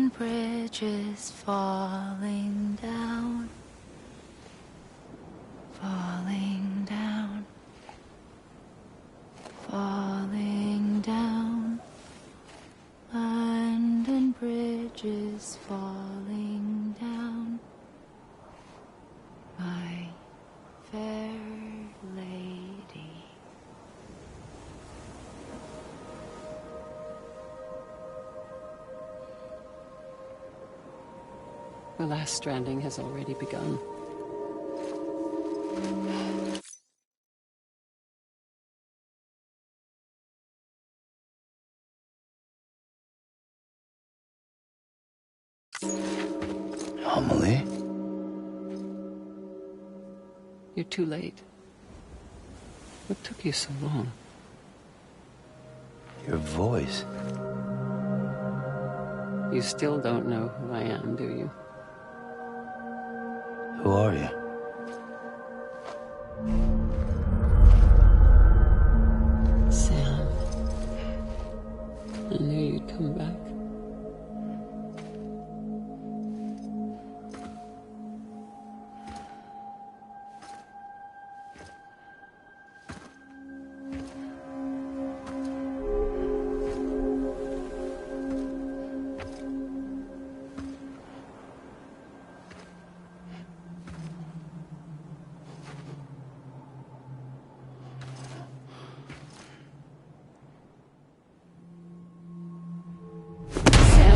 bridges falling down, falling down, falling down. London bridges falling down, my fair lady. The last stranding has already begun. Amelie? You're too late. What took you so long? Your voice. You still don't know who I am, do you? Who are you? Sam. I knew you'd come back.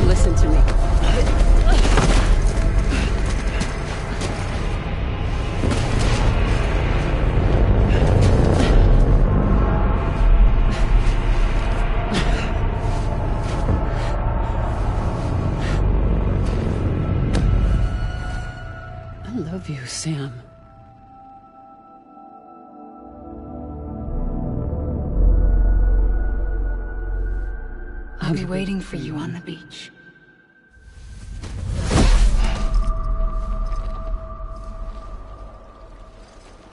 Listen to me. I love you, Sam. I'll be waiting for you on the beach.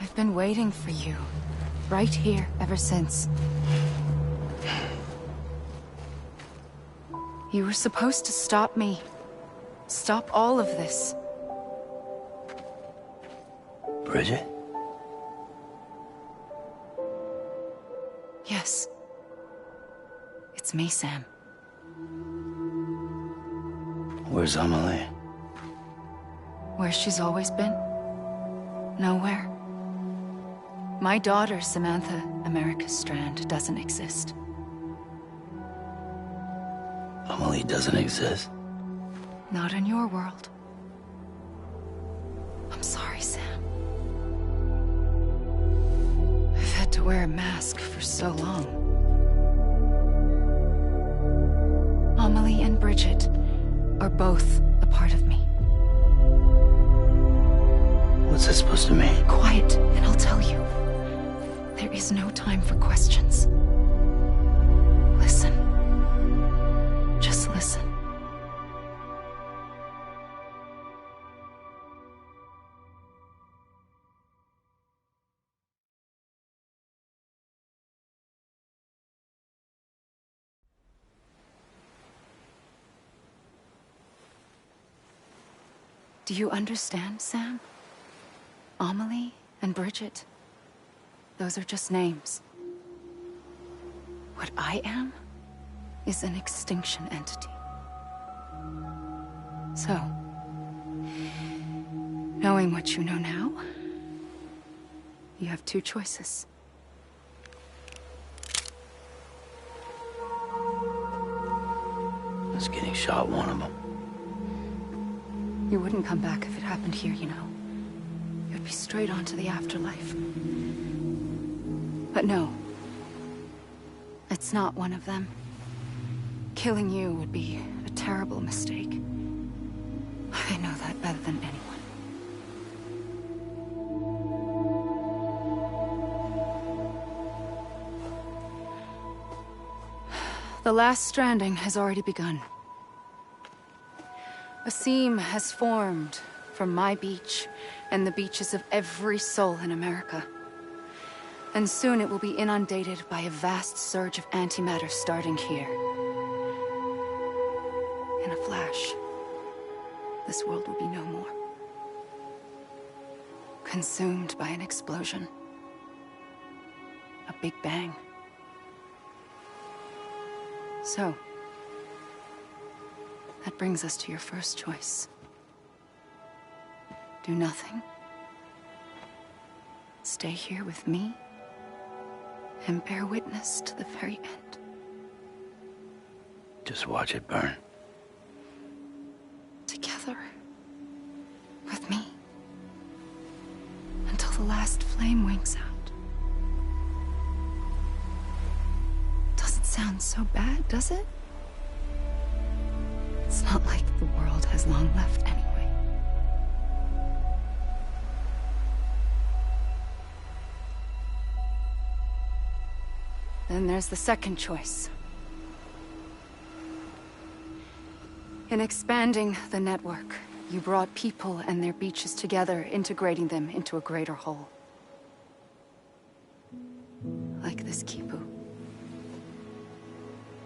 I've been waiting for you, right here, ever since. You were supposed to stop me. Stop all of this. Bridget? Yes. It's me, Sam. Where's Amelie? Where she's always been. Nowhere. My daughter, Samantha America Strand, doesn't exist. Amelie doesn't exist? Not in your world. I'm sorry, Sam. I've had to wear a mask for so long. Amelie and Bridget are both a part of me. What's that supposed to mean? Quiet, and I'll tell you. There is no time for questions. Listen. Just listen. Do you understand, Sam? Amelie and Bridget, those are just names. What I am is an extinction entity. So, knowing what you know now, you have two choices. Is getting shot one of them? You wouldn't come back if it happened here, you know. You'd be straight on to the afterlife. But no. It's not one of them. Killing you would be a terrible mistake. I know that better than anyone. The last stranding has already begun. A seam has formed from my beach and the beaches of every soul in America. And soon it will be inundated by a vast surge of antimatter starting here. In a flash, this world will be no more. Consumed by an explosion. A big bang. So, that brings us to your first choice. Do nothing. Stay here with me, and bear witness to the very end. Just watch it burn. Together. With me. Until the last flame winks out. Doesn't sound so bad, does it? It's not like the world has long left anyway. Then there's the second choice. In expanding the network, you brought people and their beaches together, integrating them into a greater whole. Like this Kipu.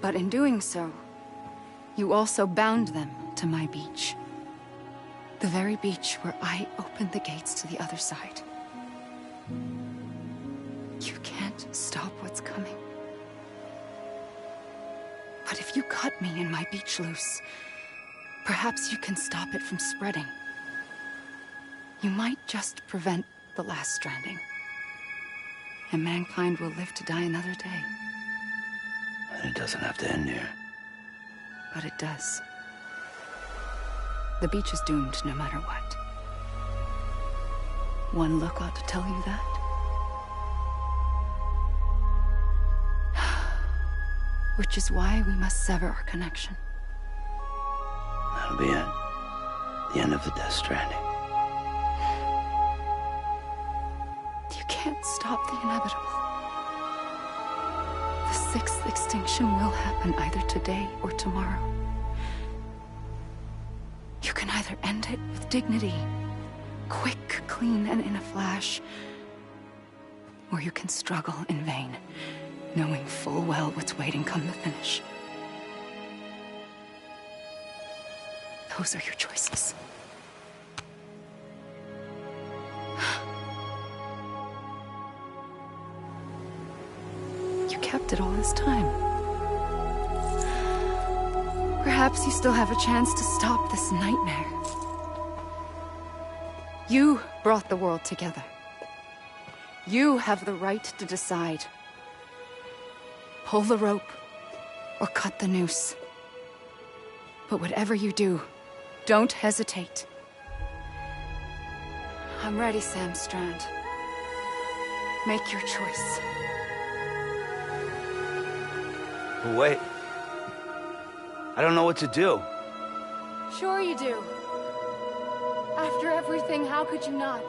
But in doing so, you also bound them to my beach. The very beach where I opened the gates to the other side. You can't stop what's coming. But if you cut me and my beach loose, perhaps you can stop it from spreading. You might just prevent the last stranding. And mankind will live to die another day. It doesn't have to end here. But it does. The beach is doomed no matter what. One look ought to tell you that. Which is why we must sever our connection. That'll be it. The end of the Death Stranding. You can't stop the inevitable. The sixth extinction will happen either today or tomorrow. You can either end it with dignity, quick, clean, and in a flash, or you can struggle in vain, knowing full well what's waiting come the finish. Those are your choices. You kept it all this time. Perhaps you still have a chance to stop this nightmare. You brought the world together. You have the right to decide. Pull the rope, or cut the noose. But whatever you do, don't hesitate. I'm ready, Sam Strand. Make your choice. Wait. I don't know what to do. Sure you do. After everything, how could you not?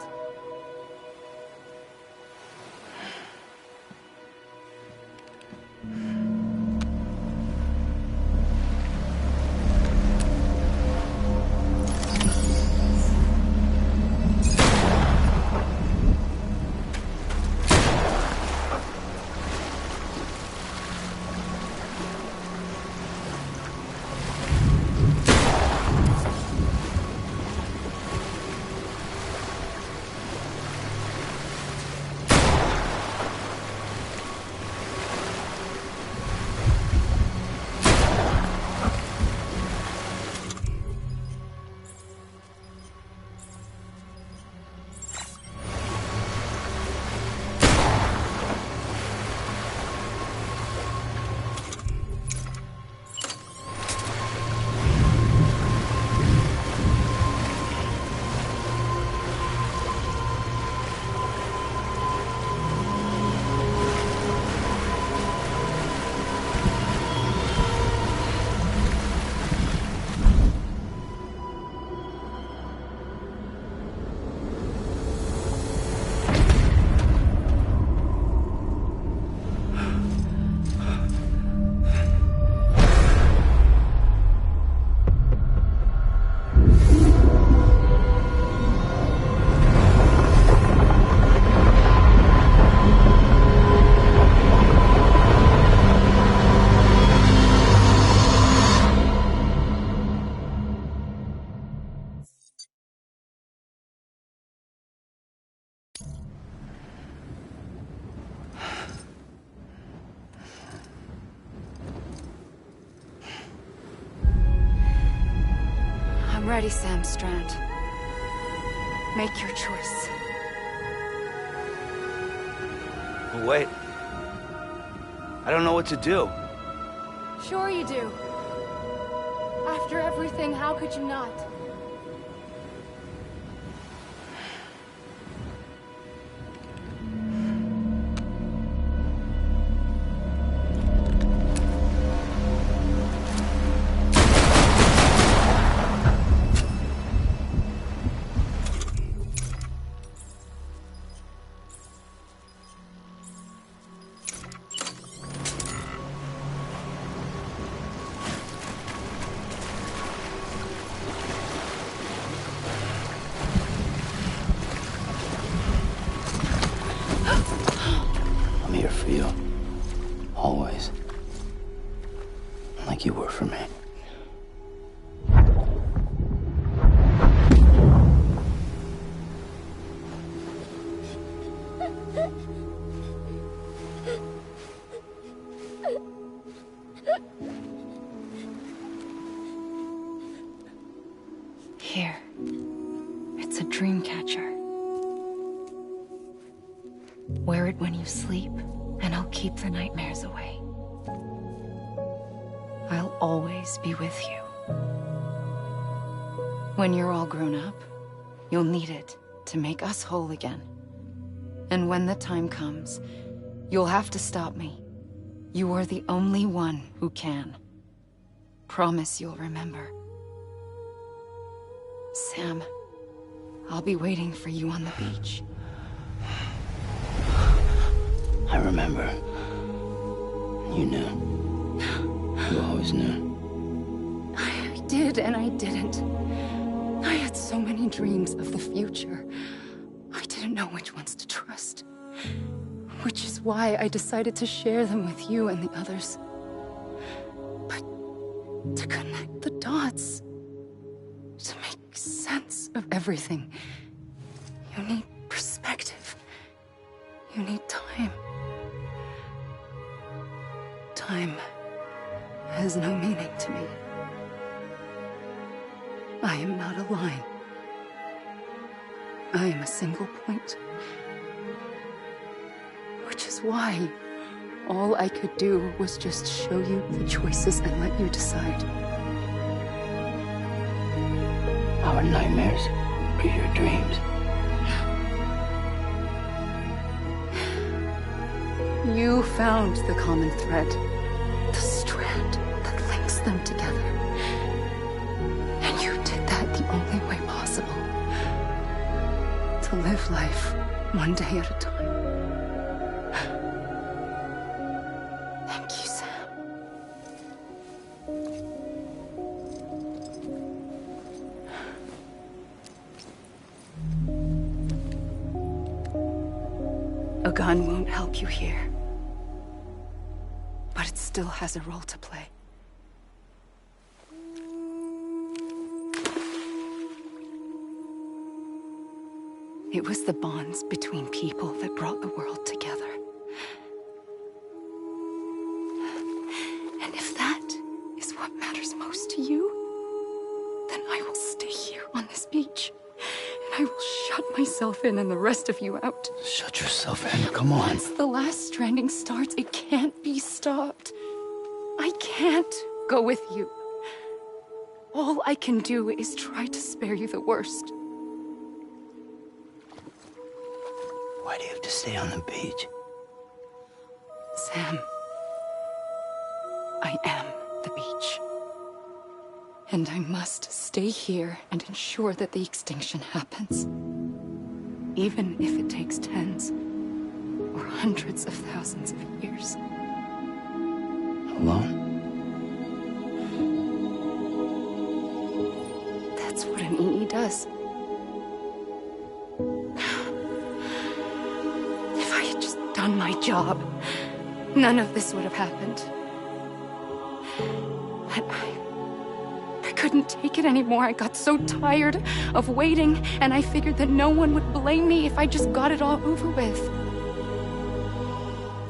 I'm ready, Sam Strand. Make your choice. But wait. I don't know what to do. Sure you do. After everything, how could you not? I'm here for you. Always. Like you were for me. Here. It's a dream catcher. Wear it when you sleep, and I'll keep the nightmares away. I'll always be with you. When you're all grown up, you'll need it to make us whole again. And when the time comes, you'll have to stop me. You are the only one who can. Promise you'll remember. Sam, I'll be waiting for you on the beach. I remember. You knew. You always knew. I did and I didn't. I had so many dreams of the future. I didn't know which ones to trust. Which is why I decided to share them with you and the others. But to connect the dots, to make sense of everything, you need perspective. You need time. Time has no meaning to me. I am not a line. I am a single point. Which is why all I could do was just show you the choices and let you decide. Our nightmares are your dreams. You found the common thread, the strand that links them together. And you did that the only way possible. To live life one day at a time. Thank you, Sam. A gun won't help you here. But it still has a role to play. It was the bonds between people that brought the world together. And if that is what matters most to you, then I will stay here on this beach. And I will shut myself in and the rest of you out. Shut yourself in. Come on. Once the last stranding starts, it can't be stopped. I can't go with you. All I can do is try to spare you the worst. Why do you have to stay on the beach? Sam, I am the beach. And I must stay here and ensure that the extinction happens. Even if it takes tens or hundreds of thousands of years. Alone? That's what an EE does. If I had just done my job, none of this would have happened. But I couldn't take it anymore. I got so tired of waiting, and I figured that no one would blame me if I just got it all over with.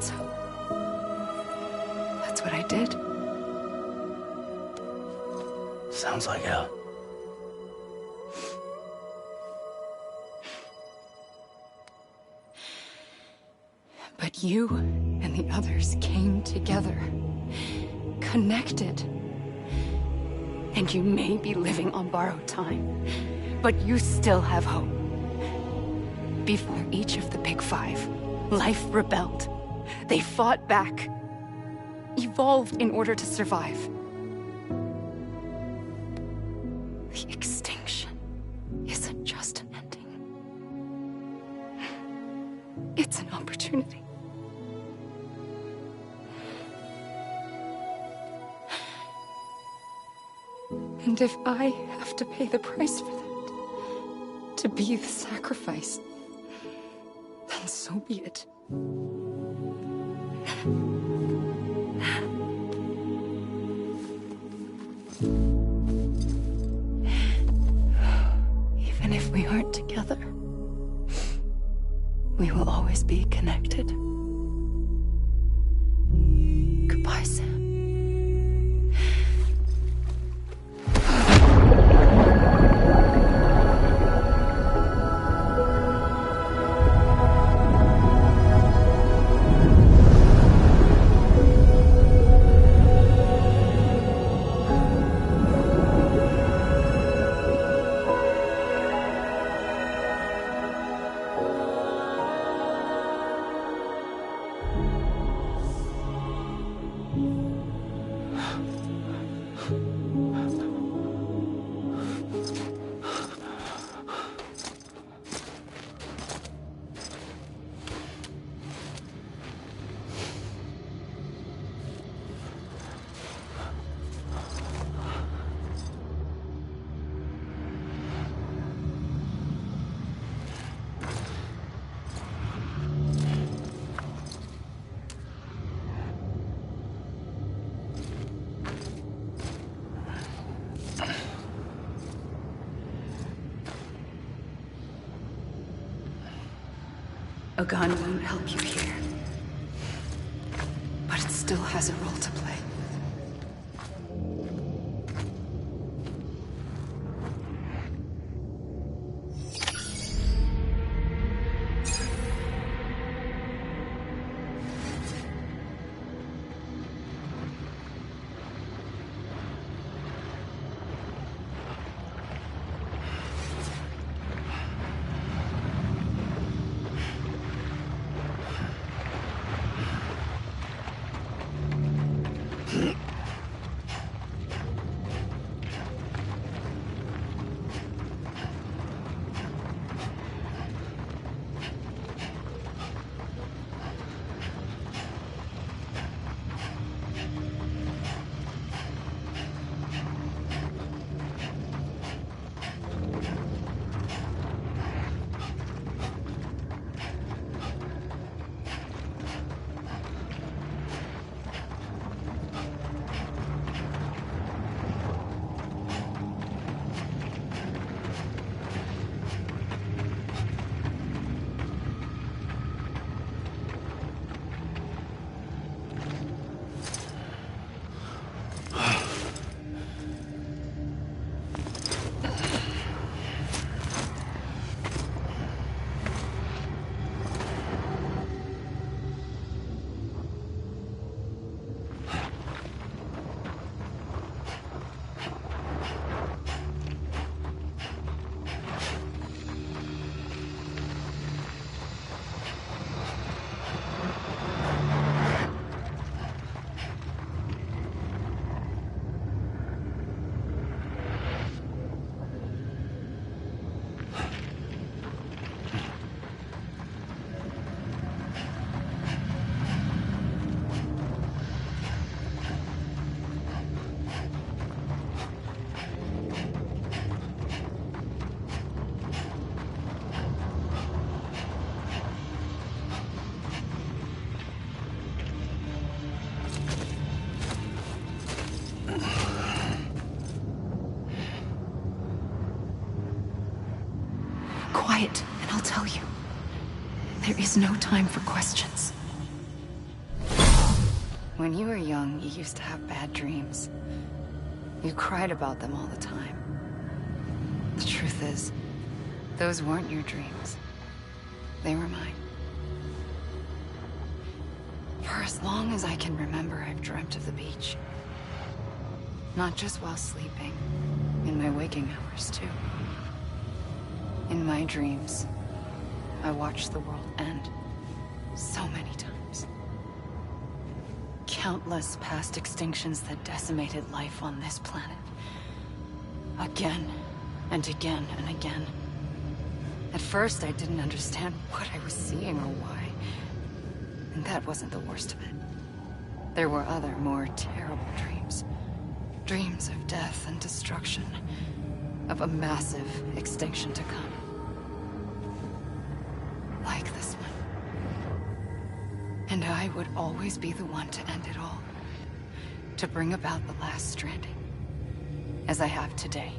So, that's what I did. Sounds like hell. You and the others came together, connected. And you may be living on borrowed time, but you still have hope. Before each of the Big Five, life rebelled. They fought back, evolved in order to survive. The extinction isn't just an ending. It's an opportunity. And if I have to pay the price for that, to be the sacrifice, then so be it. Even if we aren't together, we will always be connected. Goodbye, Sam. A gun won't help you here, but it still has a role to play. Quiet, and I'll tell you. There is no time for questions. When you were young, you used to have bad dreams. You cried about them all the time. The truth is, those weren't your dreams. They were mine. For as long as I can remember, I've dreamt of the beach. Not just while sleeping, in my waking hours too. In my dreams, I watched the world end so many times. Countless past extinctions that decimated life on this planet. Again, and again, and again. At first, I didn't understand what I was seeing or why. And that wasn't the worst of it. There were other, more terrible dreams. Dreams of death and destruction. Of a massive extinction to come. Like this one. And I would always be the one to end it all. To bring about the last stranding. As I have today.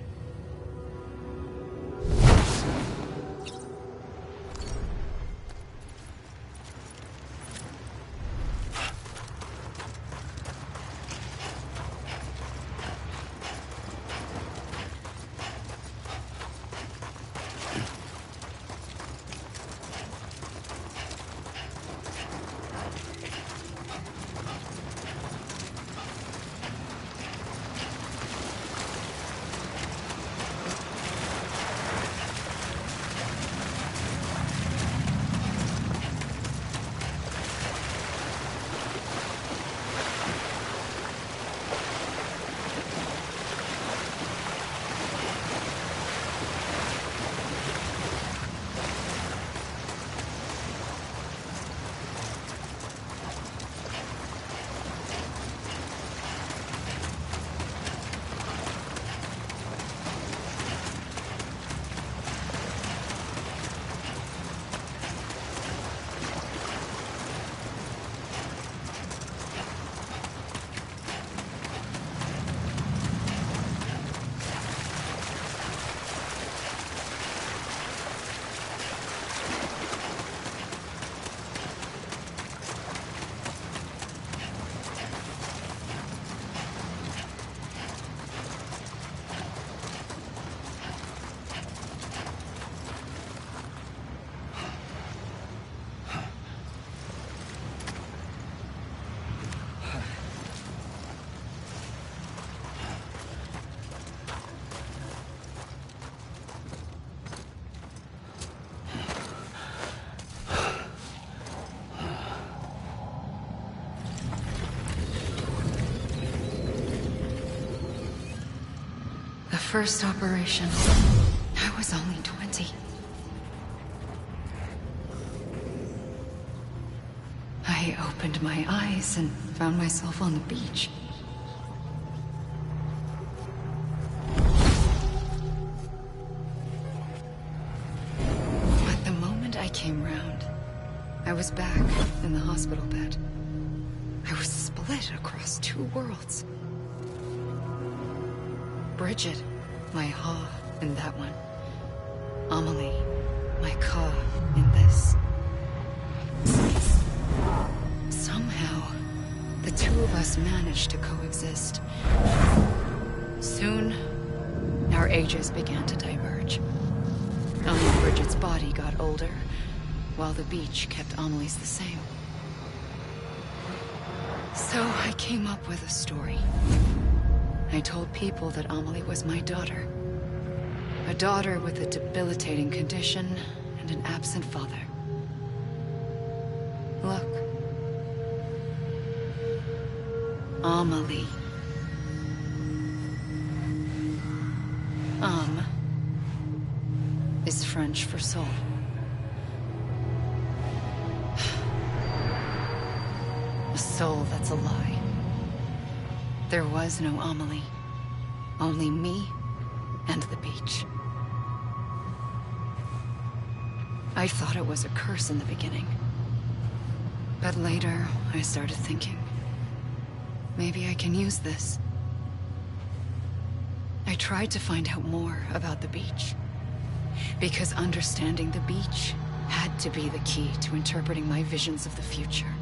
First operation. I was only 20. I opened my eyes and found myself on the beach. But the moment I came round, I was back in the hospital bed. I was split across two worlds. Bridget, my Ha in that one. Amelie, my Ka in this. Somehow, the two of us managed to coexist. Soon, our ages began to diverge. Only Bridget's body got older, while the beach kept Amelie's the same. So I came up with a story. I told people that Amelie was my daughter. A daughter with a debilitating condition and an absent father. Look. Amelie. Is French for soul. A soul that's a lie. There was no Amelie. Only me and the beach. I thought it was a curse in the beginning. But later, I started thinking, maybe I can use this. I tried to find out more about the beach. Because understanding the beach had to be the key to interpreting my visions of the future.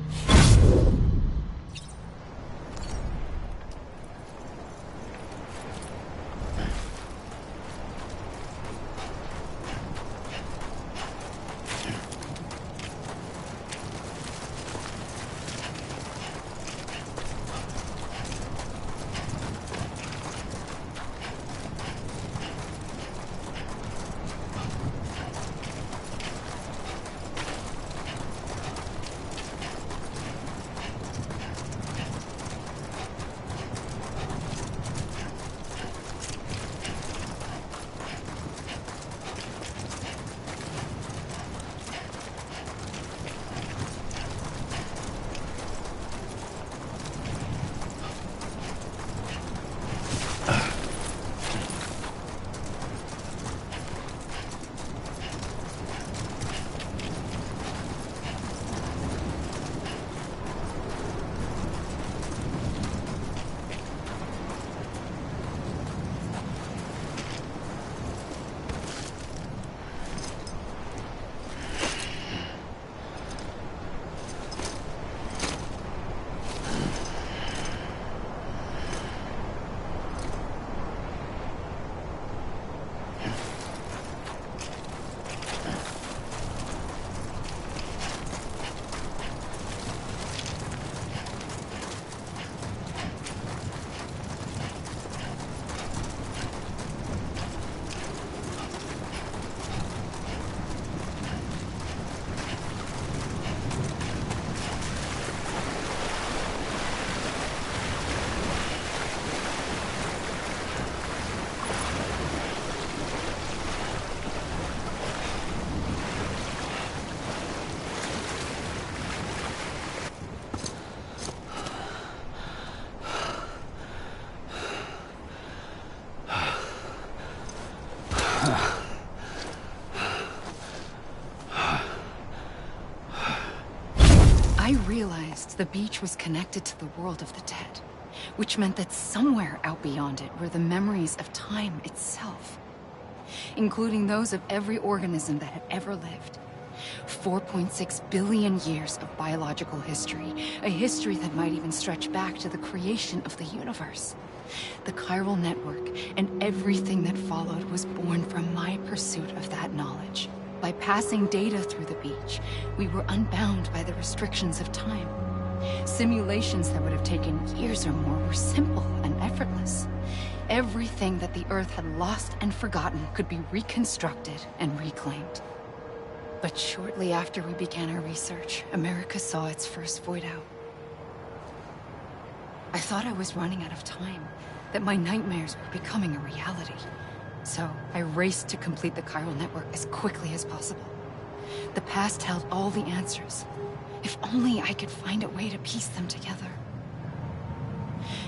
I realized the beach was connected to the world of the dead, which meant that somewhere out beyond it were the memories of time itself, including those of every organism that had ever lived. 4.6 billion years of biological history, a history that might even stretch back to the creation of the universe. The chiral network and everything that followed was born from my pursuit of that knowledge. By passing data through the beach, we were unbound by the restrictions of time. Simulations that would have taken years or more were simple and effortless. Everything that the Earth had lost and forgotten could be reconstructed and reclaimed. But shortly after we began our research, America saw its first void out. I thought I was running out of time, that my nightmares were becoming a reality. So I raced to complete the chiral network as quickly as possible. The past held all the answers. If only I could find a way to piece them together.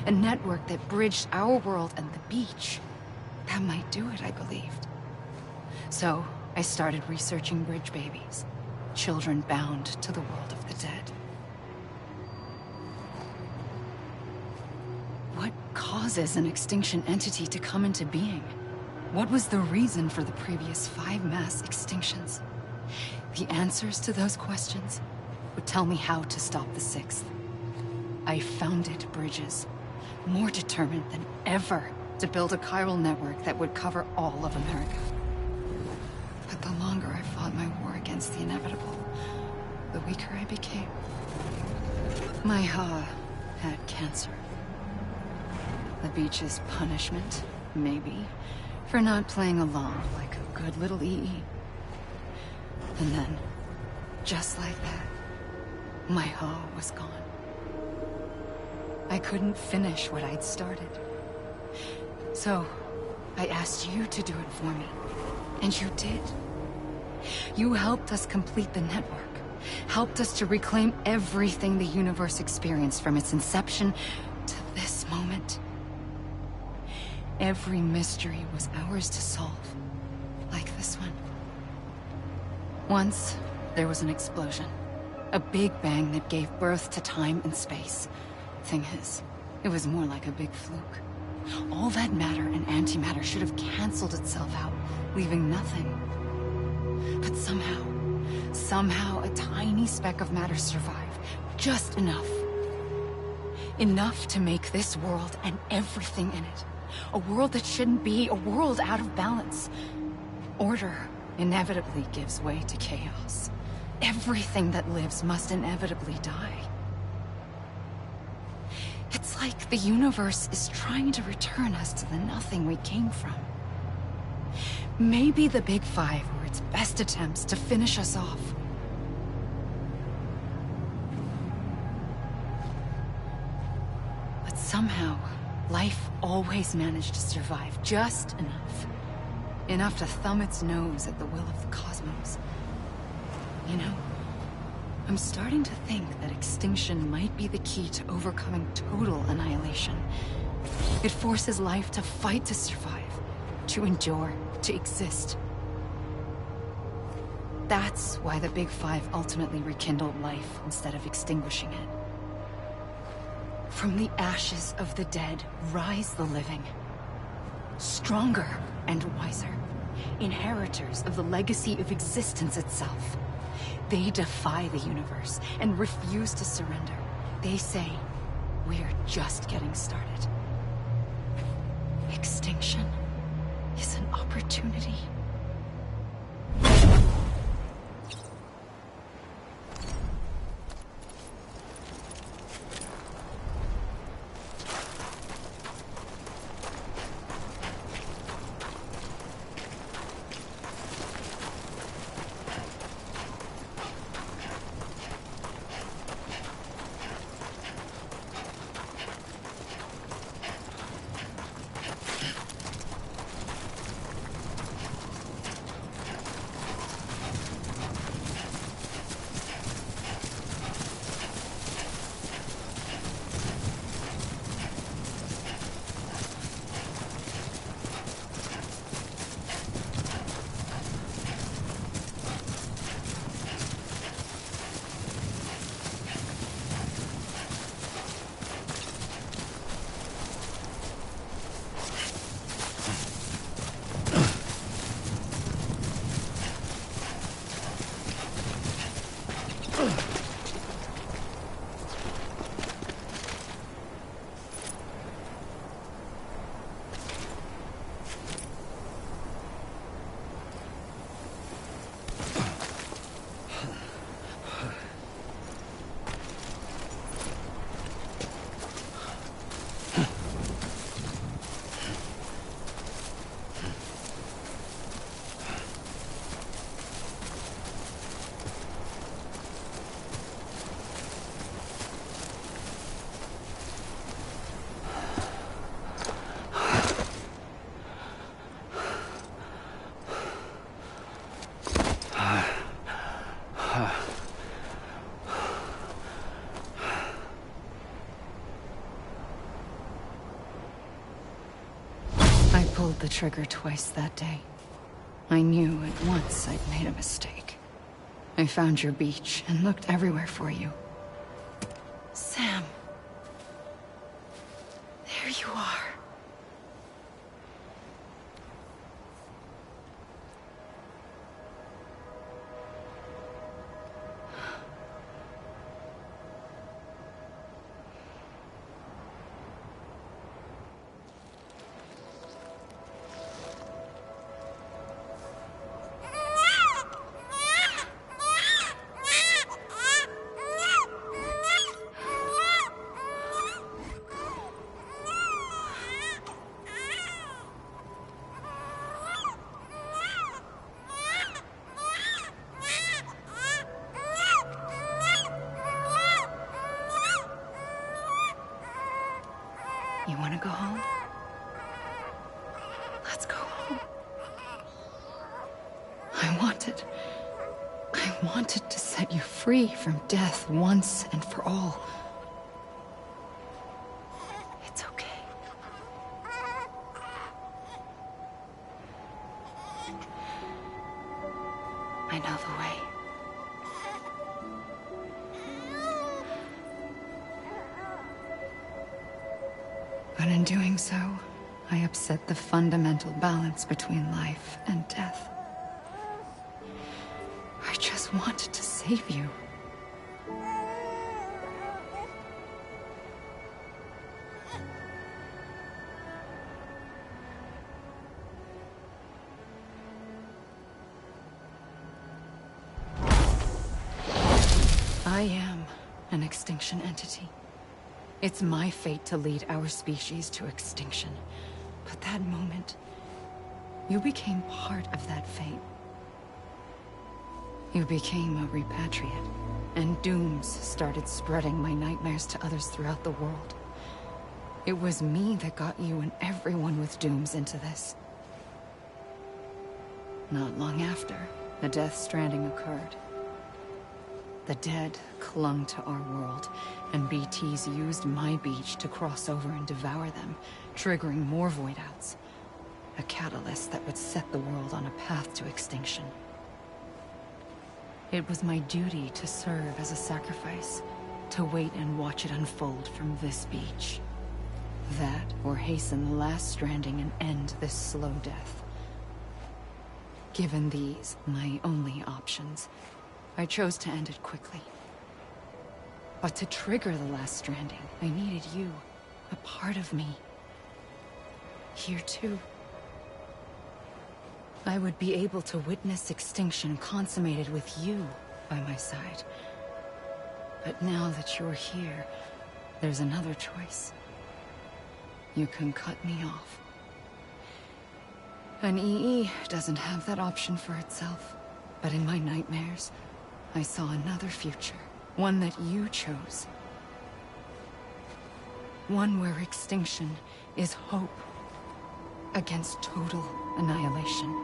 A network that bridged our world and the beach. That might do it, I believed. So I started researching bridge babies, children bound to the world of the dead. What causes an extinction entity to come into being? What was the reason for the previous 5 mass extinctions? The answers to those questions would tell me how to stop the 6th. I founded bridges, more determined than ever to build a chiral network that would cover all of America. But the longer I fought my war against the inevitable, the weaker I became. My Ha had cancer. The beach's punishment, maybe, for not playing along like a good little EE. And then, just like that, my Ha was gone. I couldn't finish what I'd started. So, I asked you to do it for me. And you did. You helped us complete the network. Helped us to reclaim everything the universe experienced from its inception to this moment. Every mystery was ours to solve. Like this one. Once, there was an explosion. A big bang that gave birth to time and space. Thing is, it was more like a big fluke. All that matter and antimatter should have canceled itself out, leaving nothing. But somehow a tiny speck of matter survived. Just enough. Enough to make this world and everything in it. A world that shouldn't be, a world out of balance. Order inevitably gives way to chaos. Everything that lives must inevitably die. It's like the universe is trying to return us to the nothing we came from. Maybe the Big Five were its best attempts to finish us off. But somehow, life always managed to survive just enough. Enough to thumb its nose at the will of the cosmos. You know, I'm starting to think that extinction might be the key to overcoming total annihilation. It forces life to fight to survive, to endure, to exist. That's why the Big Five ultimately rekindled life instead of extinguishing it. From the ashes of the dead rise the living. Stronger and wiser. Inheritors of the legacy of existence itself. They defy the universe and refuse to surrender. They say, we're just getting started. Extinction is an opportunity. I pulled the trigger twice that day. I knew at once I'd made a mistake. I found your beach and looked everywhere for you. Sam. There you are. You want to go home? Let's go home. I wanted to set you free from death once and for all. It's okay. I know the way. But in doing so, I upset the fundamental balance between life and death. I just wanted to save you. I am an extinction entity. It's my fate to lead our species to extinction. But that moment, you became part of that fate. You became a repatriate, and dooms started spreading my nightmares to others throughout the world. It was me that got you and everyone with dooms into this. Not long after, the Death Stranding occurred. The dead clung to our world, and BTs used my beach to cross over and devour them, triggering more void outs. A catalyst that would set the world on a path to extinction. It was my duty to serve as a sacrifice, to wait and watch it unfold from this beach. That, or hasten the last stranding and end this slow death. Given these, my only options, I chose to end it quickly. But to trigger the last stranding, I needed you, a part of me. Here too. I would be able to witness extinction consummated with you by my side. But now that you're here, there's another choice. You can cut me off. An EE doesn't have that option for itself. But in my nightmares, I saw another future. One that you chose. One where extinction is hope against total annihilation.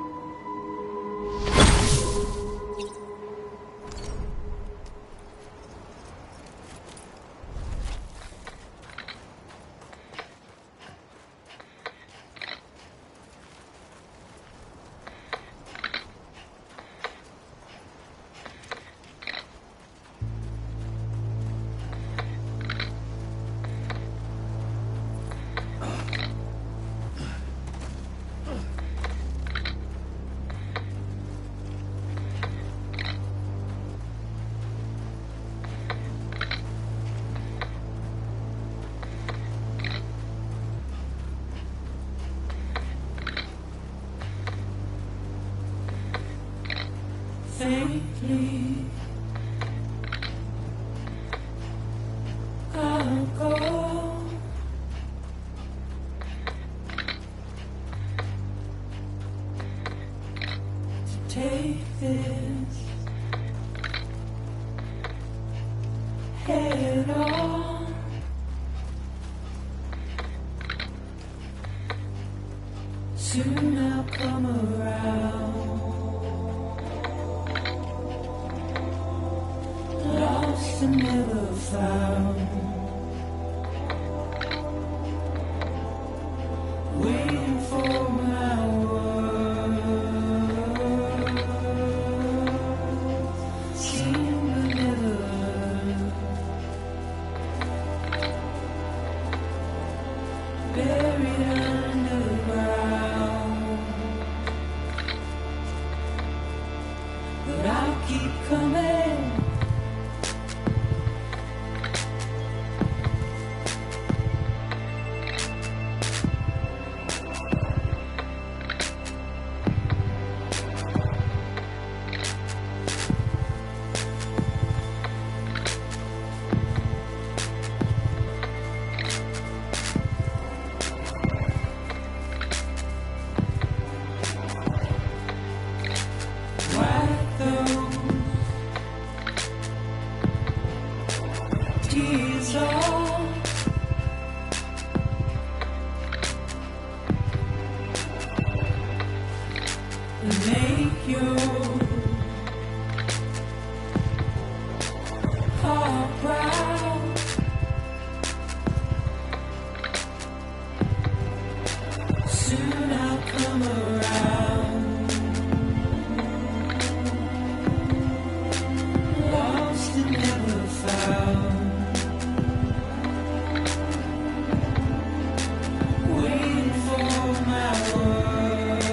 Faintly, I'll go. To take this head on. Soon I'll come around. Lost and never found. Waiting for pure, heart proud. Soon I'll come around, lost and never found, waiting for my words,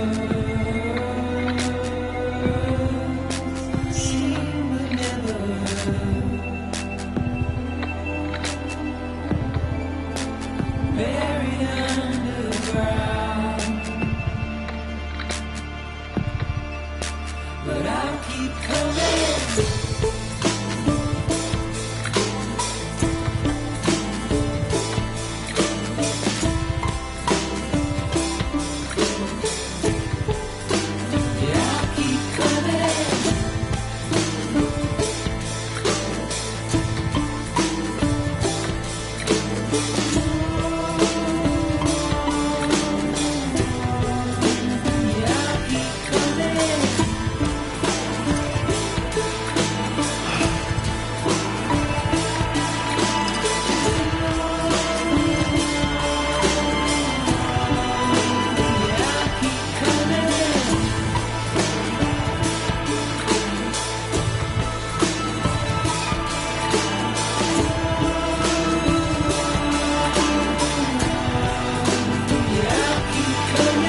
seen but never heard, buried underground. But I'll keep coming. Yeah, I'll keep coming. Yeah, I'll keep coming.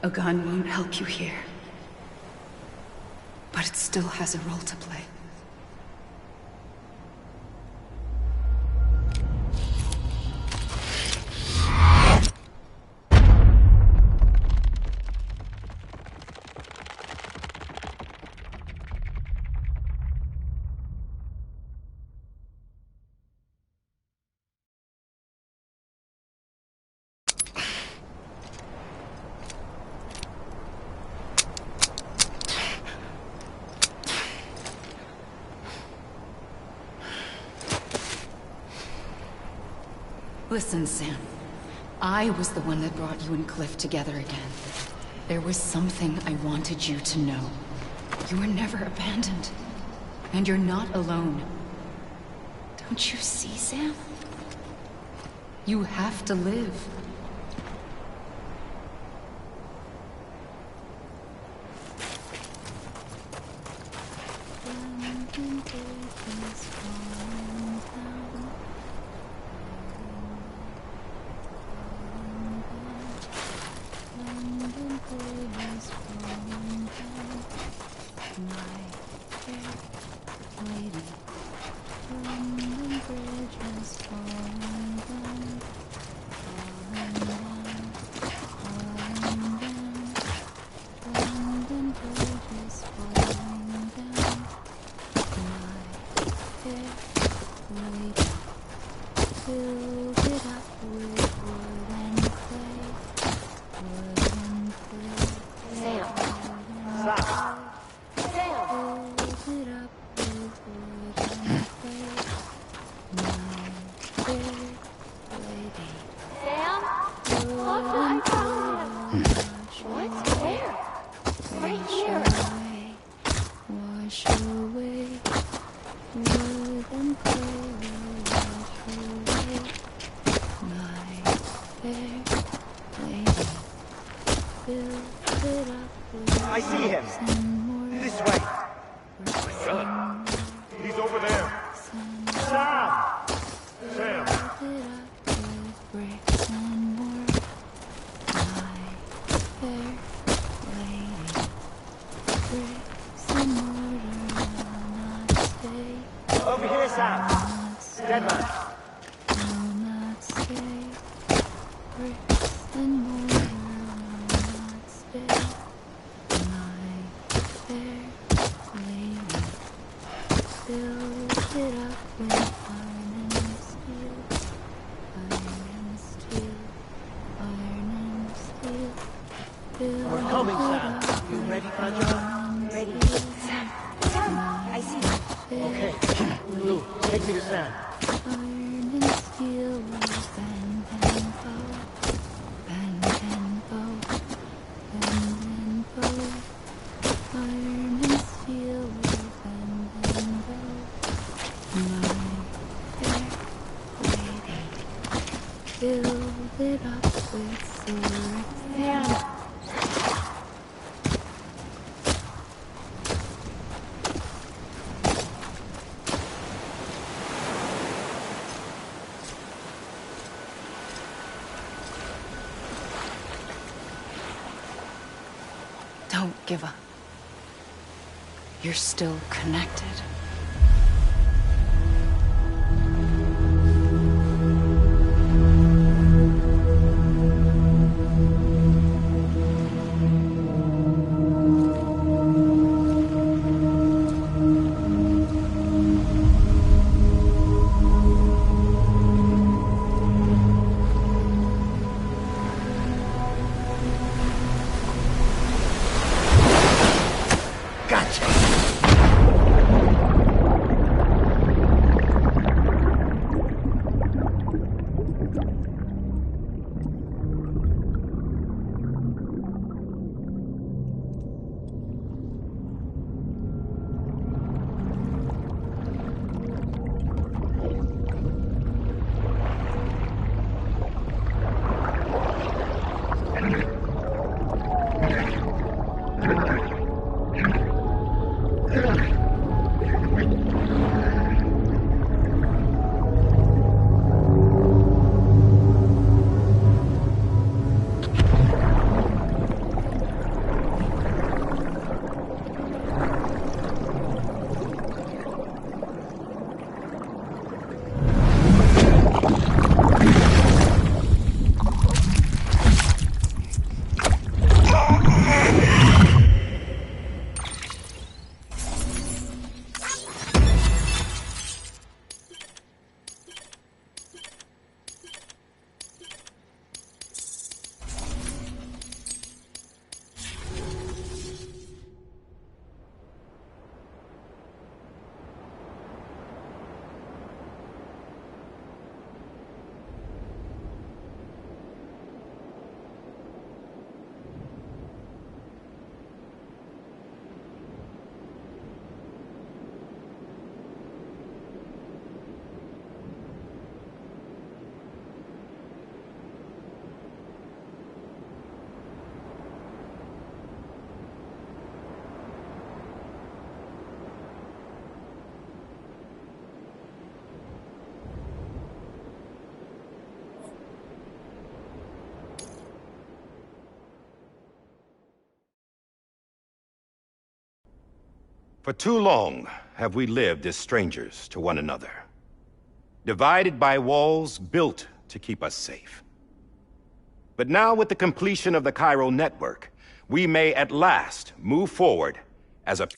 A gun won't help you here. But it still has a role to play. Listen, Sam. I was the one that brought you and Cliff together again. There was something I wanted you to know. You were never abandoned. And you're not alone. Don't you see, Sam? You have to live. wash away. Wood and coal wash away. My fair lady, fill it up with I see him. some more. This way. Son, He's over there. son, Sam! Sam! fill it up with bricks and more. My fair lady, bricks and mortar will not stay. Over here, Sam! Not stay. Dead man. Will not stay. Bricks and mortar will not stay. My fair lady, build it up with iron and steel, iron and steel, iron and steel. Build We're coming, it Sam. up You with ready for the iron job? and Ready. steel. Sam, I see you. Okay. Lou, take me to Sam. Iron and steel will bend and bow, bend and bow, bend and bow. Iron and steel will bend and bow. My fair lady, build it up with swords and don't give up. You're still connected. Gotcha! For too long have we lived as strangers to one another, divided by walls built to keep us safe. But now, with the completion of the Cairo network, we may at last move forward as a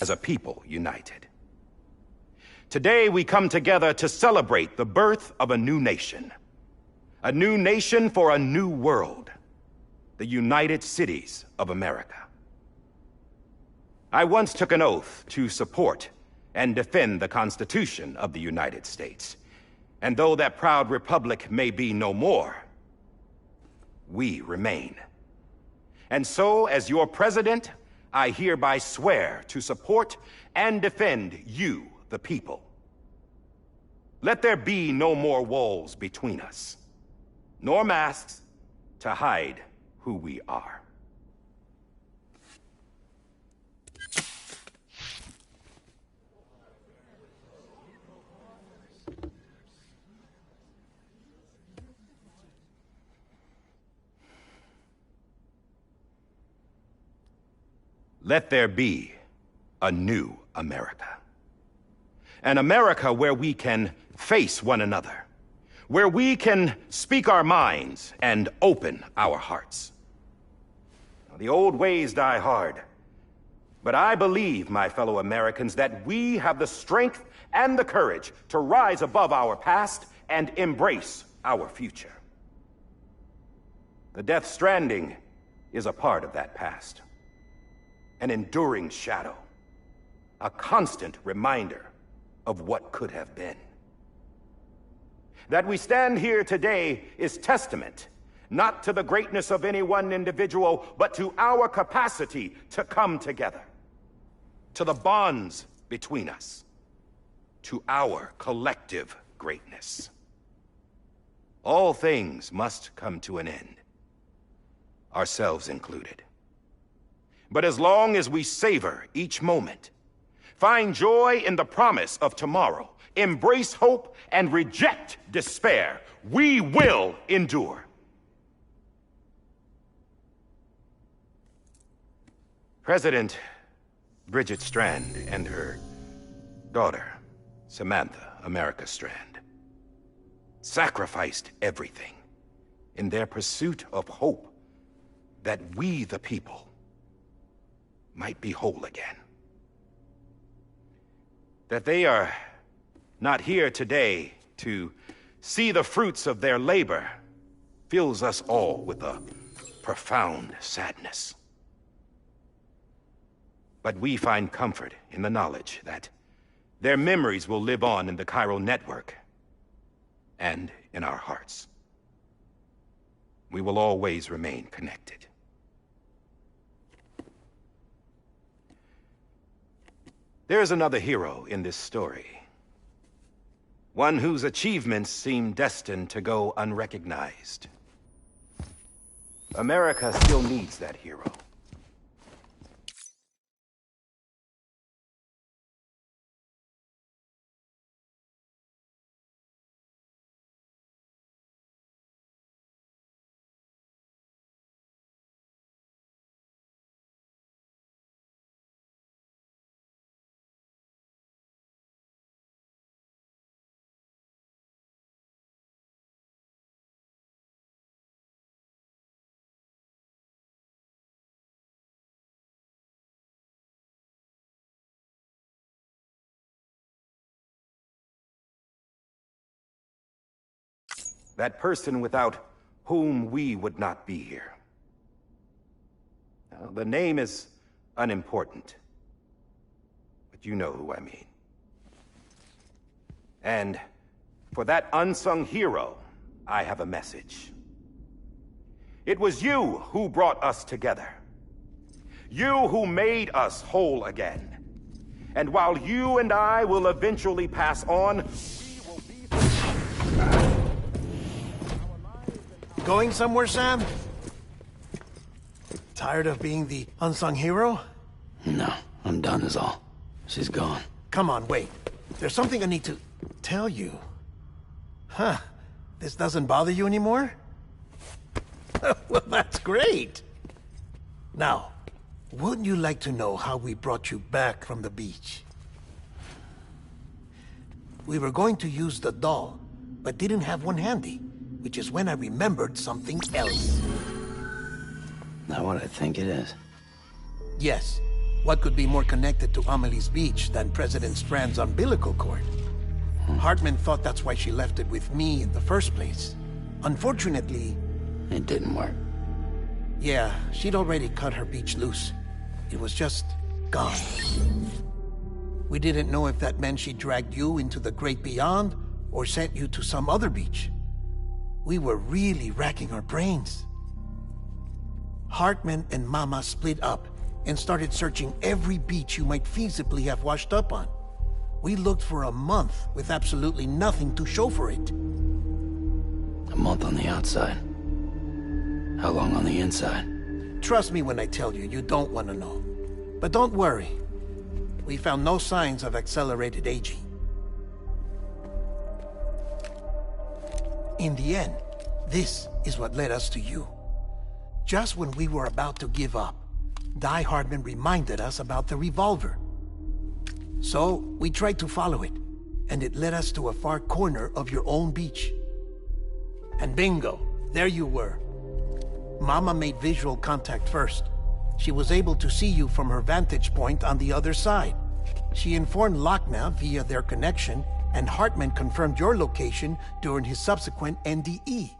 as a people united. Today we come together to celebrate the birth of a new nation. A new nation for a new world. The United Cities of America. I once took an oath to support and defend the Constitution of the United States. And though that proud republic may be no more, we remain. And so, as your president, I hereby swear to support and defend you, the people. Let there be no more walls between us, nor masks to hide who we are. Let there be a new America. An America where we can face one another, where we can speak our minds and open our hearts. Now, the old ways die hard, but I believe, my fellow Americans, that we have the strength and the courage to rise above our past and embrace our future. The Death Stranding is a part of that past. An enduring shadow, a constant reminder of what could have been. That we stand here today is testament, not to the greatness of any one individual, but to our capacity to come together, to the bonds between us, to our collective greatness. All things must come to an end, ourselves included. But as long as we savor each moment, find joy in the promise of tomorrow, embrace hope, and reject despair, we will endure. President Bridget Strand and her daughter, Samantha America Strand, sacrificed everything in their pursuit of hope that we, the people, might be whole again. That they are not here today to see the fruits of their labor fills us all with a profound sadness. But we find comfort in the knowledge that their memories will live on in the chiral network and in our hearts. We will always remain connected. There's another hero in this story. One whose achievements seem destined to go unrecognized. America still needs that hero. That person without whom we would not be here. Now, the name is unimportant, but you know who I mean. And for that unsung hero, I have a message. It was you who brought us together. You who made us whole again. And while you and I will eventually pass on, Going somewhere, Sam? Tired of being the unsung hero? No, I'm done is all. She's gone. Come on, wait. There's something I need to tell you. Huh. This doesn't bother you anymore? Well, that's great. Now, wouldn't you like to know how we brought you back from the beach? We were going to use the doll, but didn't have one handy, which is when I remembered something else. Not what I think it is. Yes. What could be more connected to Amelie's beach than President Strand's umbilical cord? Hartman thought that's why she left it with me in the first place. Unfortunately... It didn't work. Yeah, she'd already cut her beach loose. It was just gone. We didn't know if that meant she dragged you into the great beyond, or sent you to some other beach. We were really racking our brains. Hartman and Mama split up and started searching every beach you might feasibly have washed up on. We looked for a month with absolutely nothing to show for it. A month on the outside. How long on the inside? Trust me when I tell you, you don't want to know. But don't worry. We found no signs of accelerated aging. In the end, this is what led us to you. Just when we were about to give up, Die Hardman reminded us about the revolver. So, we tried to follow it, and it led us to a far corner of your own beach. And bingo, there you were. Mama made visual contact first. She was able to see you from her vantage point on the other side. She informed Lochna via their connection, and Hartman confirmed your location during his subsequent NDE.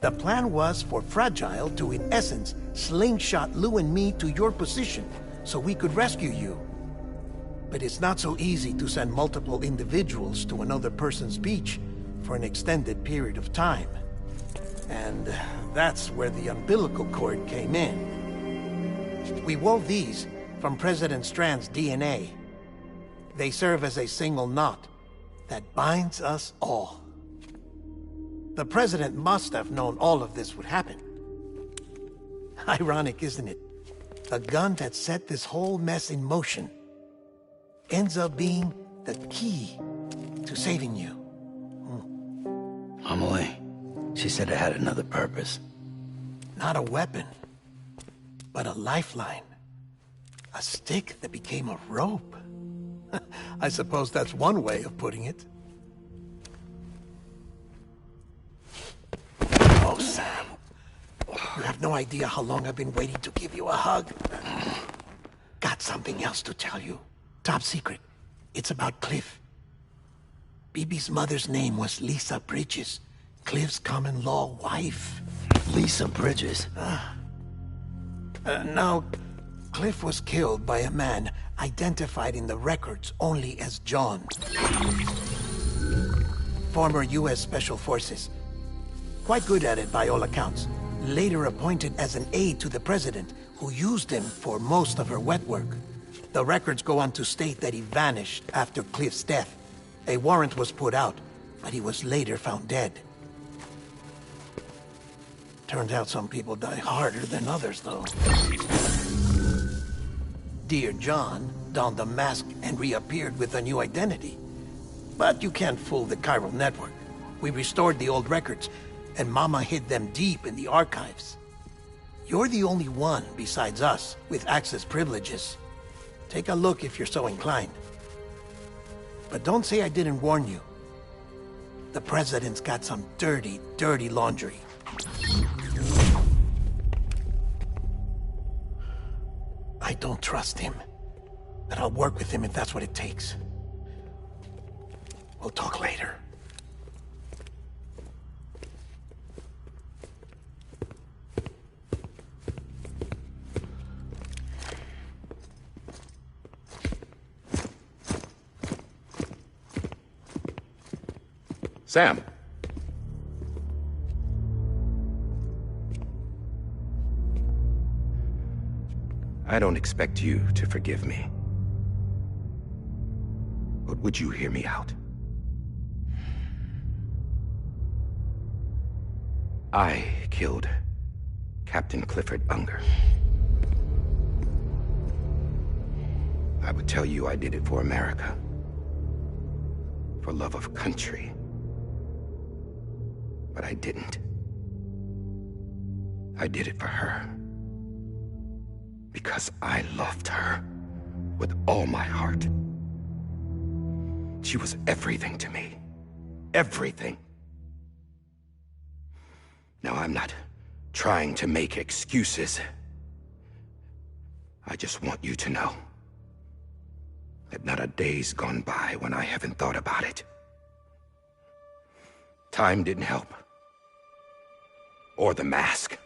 The plan was for Fragile to, in essence, slingshot Lou and me to your position, so we could rescue you. But it's not so easy to send multiple individuals to another person's beach for an extended period of time. And that's where the umbilical cord came in. We wove these from President Strand's DNA. They serve as a single knot that binds us all. The President must have known all of this would happen. Ironic, isn't it? The gun that set this whole mess in motion ends up being the key to saving you. Amelie, she said it had another purpose. Not a weapon, but a lifeline. A stick that became a rope. I suppose that's one way of putting it. Oh, Sam. You have no idea how long I've been waiting to give you a hug. Got something else to tell you. Top secret. It's about Cliff. Bibi's mother's name was Lisa Bridges, Cliff's common-law wife. Lisa Bridges? Now, Cliff was killed by a man identified in the records only as John. Former U.S. Special Forces. Quite good at it by all accounts. Later appointed as an aide to the president, who used him for most of her wet work. The records go on to state that he vanished after Cliff's death. A warrant was put out, but he was later found dead. Turned out some people die harder than others, though. Dear John donned a mask and reappeared with a new identity. But you can't fool the chiral network. We restored the old records, and Mama hid them deep in the archives. You're the only one, besides us, with access privileges. Take a look if you're so inclined. But don't say I didn't warn you. The President's got some dirty, dirty laundry. I don't trust him, but I'll work with him if that's what it takes. We'll talk later. Sam. I don't expect you to forgive me. But would you hear me out? I killed Captain Clifford Unger. I would tell you I did it for America. For love of country. But I didn't. I did it for her. Because I loved her with all my heart. She was everything to me. Everything. Now, I'm not trying to make excuses. I just want you to know that not a day's gone by when I haven't thought about it. Time didn't help. Or the mask.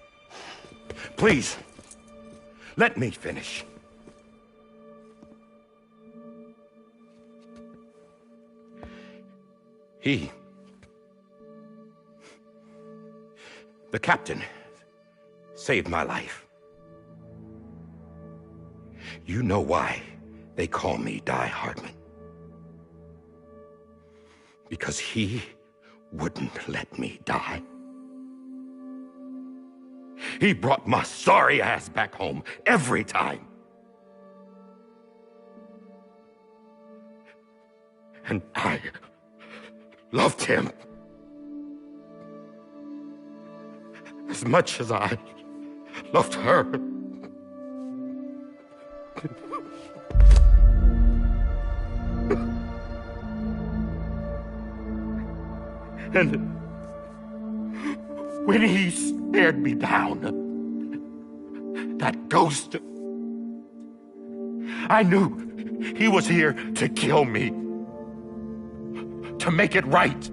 Please, let me finish. The captain, saved my life. You know why they call me Die Hardman. Because he wouldn't let me die. He brought my sorry ass back home every time. And I loved him as much as I loved her. And when he stared me down, that ghost, I knew he was here to kill me, to make it right.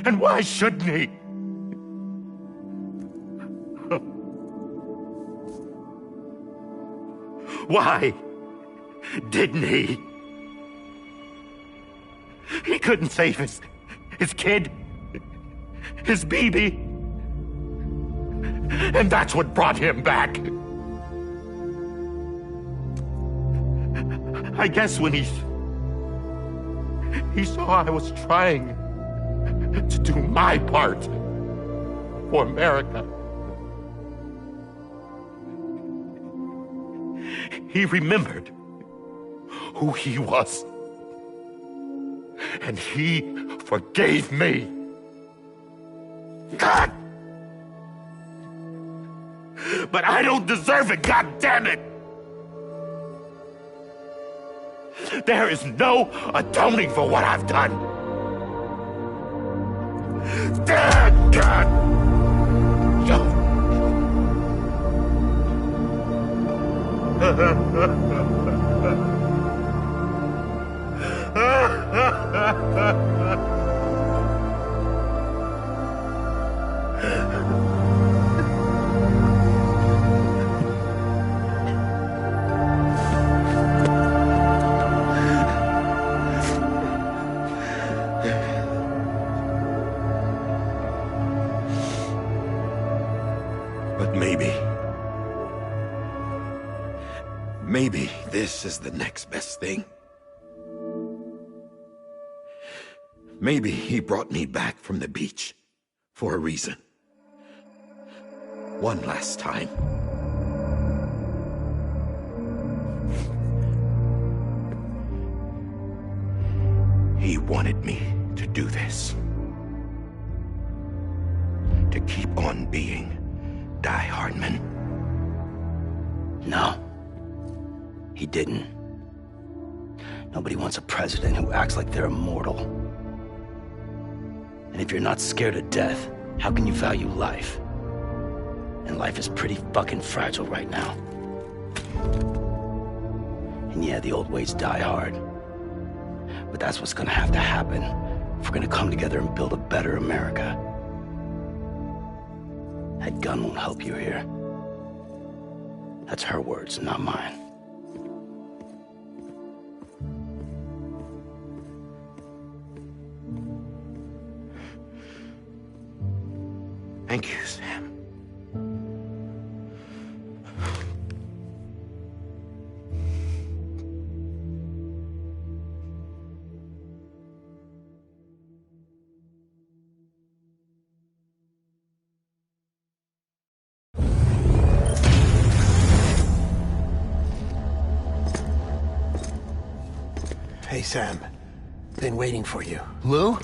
And why shouldn't he? Why didn't he? He couldn't save his kid, his baby. And that's what brought him back. I guess when he saw I was trying to do my part for America, he remembered who he was. And he forgave me. God! But I don't deserve it, God damn it! There is no atoning for what I've done. Damn, God! But maybe this is the next best thing. Maybe he brought me back from the beach for a reason. One last time. He wanted me to do this. To keep on being Die Hardman. No. He didn't. Nobody wants a president who acts like they're immortal. And if you're not scared of death, how can you value life? And life is pretty fucking fragile right now. And yeah, the old ways die hard. But that's what's gonna have to happen if we're gonna come together and build a better America. That gun won't help you here. That's her words, not mine. Thank you, Sam. Hey, Sam. Been waiting for you. Lou?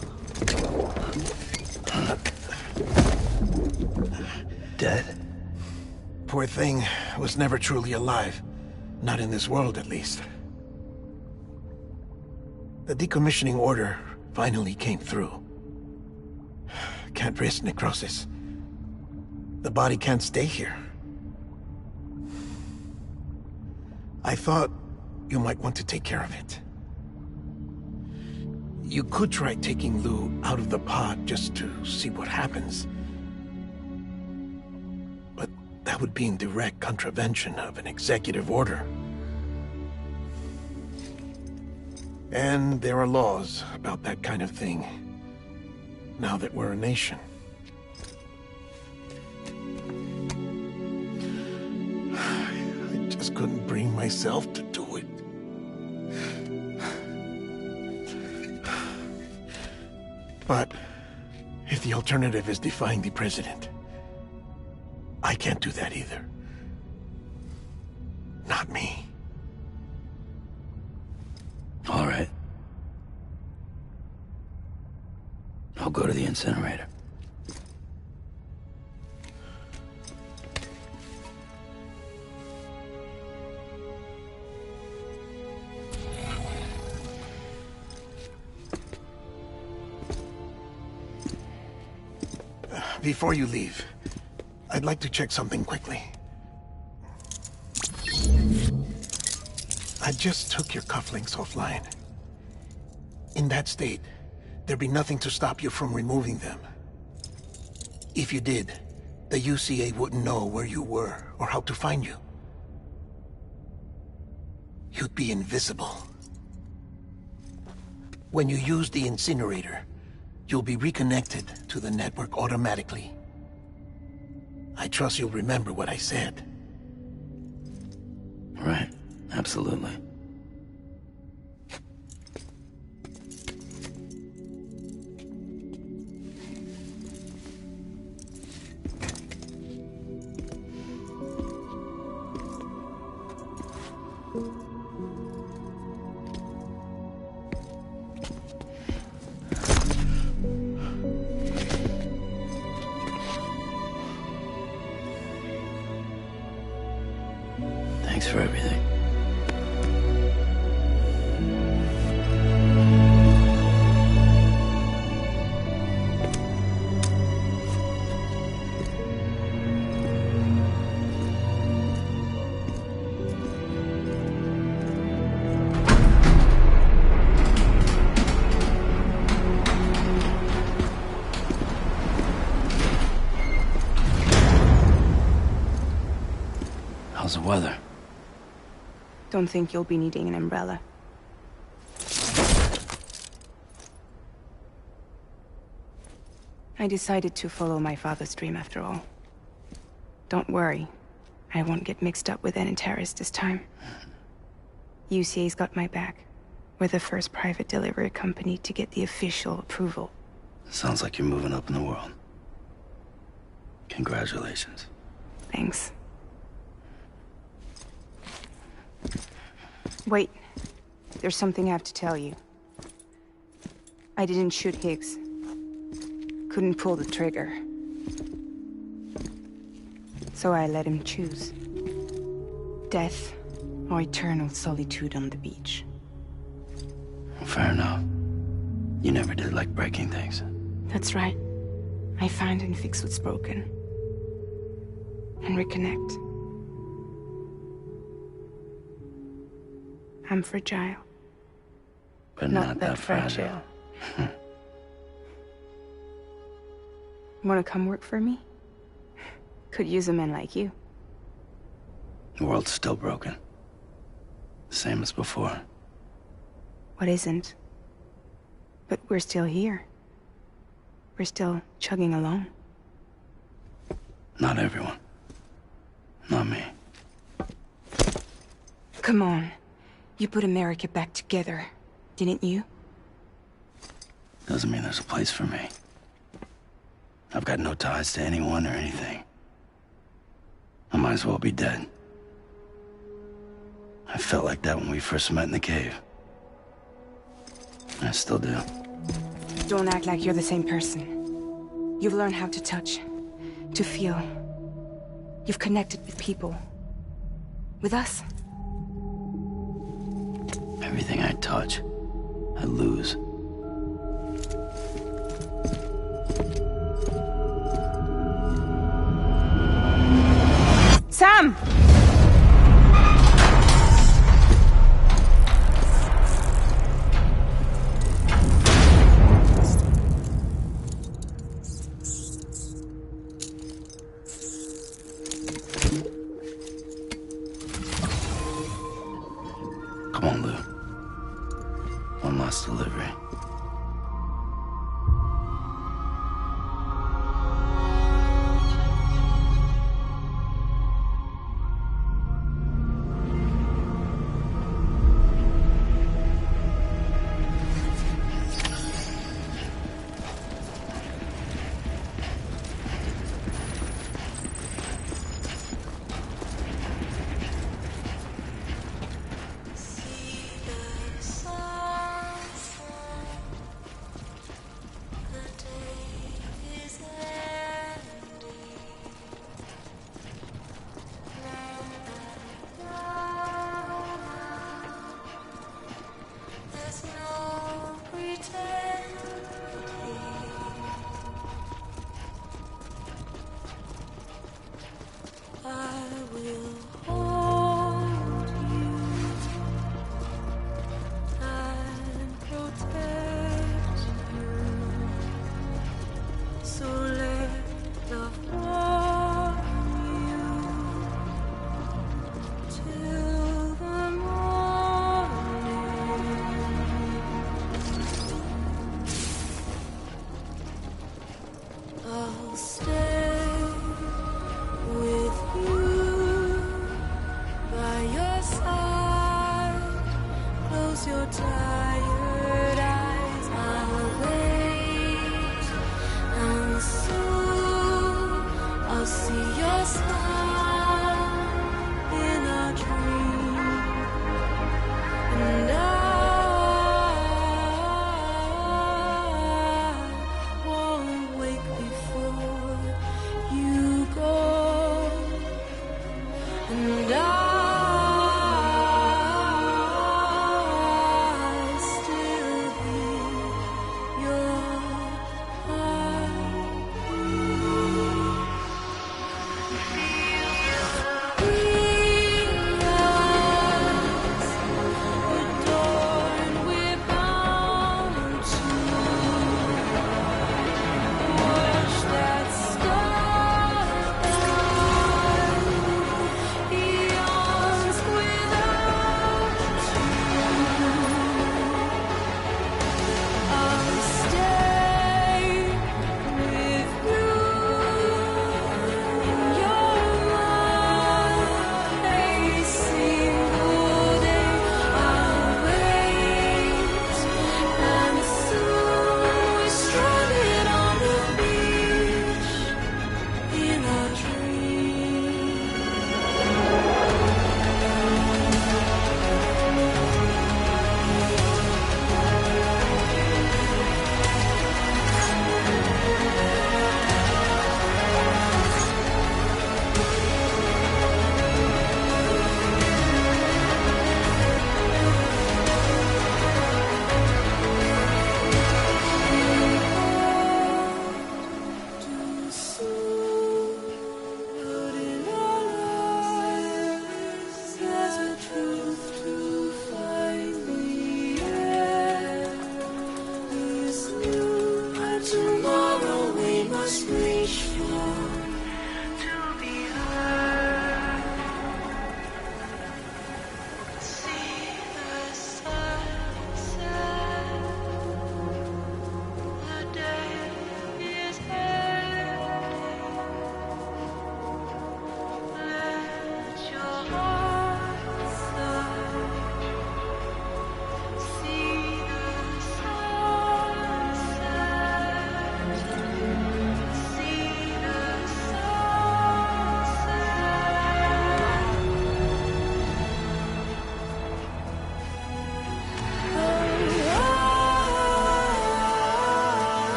Dead? Poor thing was never truly alive. Not in this world, at least. The decommissioning order finally came through. Can't risk necrosis. The body can't stay here. I thought you might want to take care of it. You could try taking Lou out of the pod just to see what happens. But that would be in direct contravention of an executive order. And there are laws about that kind of thing, now that we're a nation. I just couldn't bring myself to do it. But if the alternative is defying the president, I can't do that either. Not me. All right. I'll go to the incinerator. Before you leave, I'd like to check something quickly. I just took your cufflinks offline. In that state, there'd be nothing to stop you from removing them. If you did, the UCA wouldn't know where you were or how to find you. You'd be invisible. When you use the incinerator, you'll be reconnected to the network automatically. I trust you'll remember what I said. Right. Absolutely. Thanks for everything. How's the weather? Don't think you'll be needing an umbrella. I decided to follow my father's dream after all. Don't worry, I won't get mixed up with any terrorists this time. UCA's got my back. We're the first private delivery company to get the official approval. Sounds like you're moving up in the world. Congratulations. Thanks. Wait. There's something I have to tell you. I didn't shoot Higgs. Couldn't pull the trigger. So I let him choose. Death or eternal solitude on the beach. Fair enough. You never did like breaking things. That's right. I find and fix what's broken. And reconnect. I'm fragile. But not that fragile. Wanna come work for me? Could use a man like you. The world's still broken. Same as before. What isn't? But we're still here. We're still chugging along. Not everyone. Not me. Come on. You put America back together, didn't you? Doesn't mean there's a place for me. I've got no ties to anyone or anything. I might as well be dead. I felt like that when we first met in the cave. I still do. Don't act like you're the same person. You've learned how to touch, to feel. You've connected with people. With us. Everything I touch, I lose. Sam!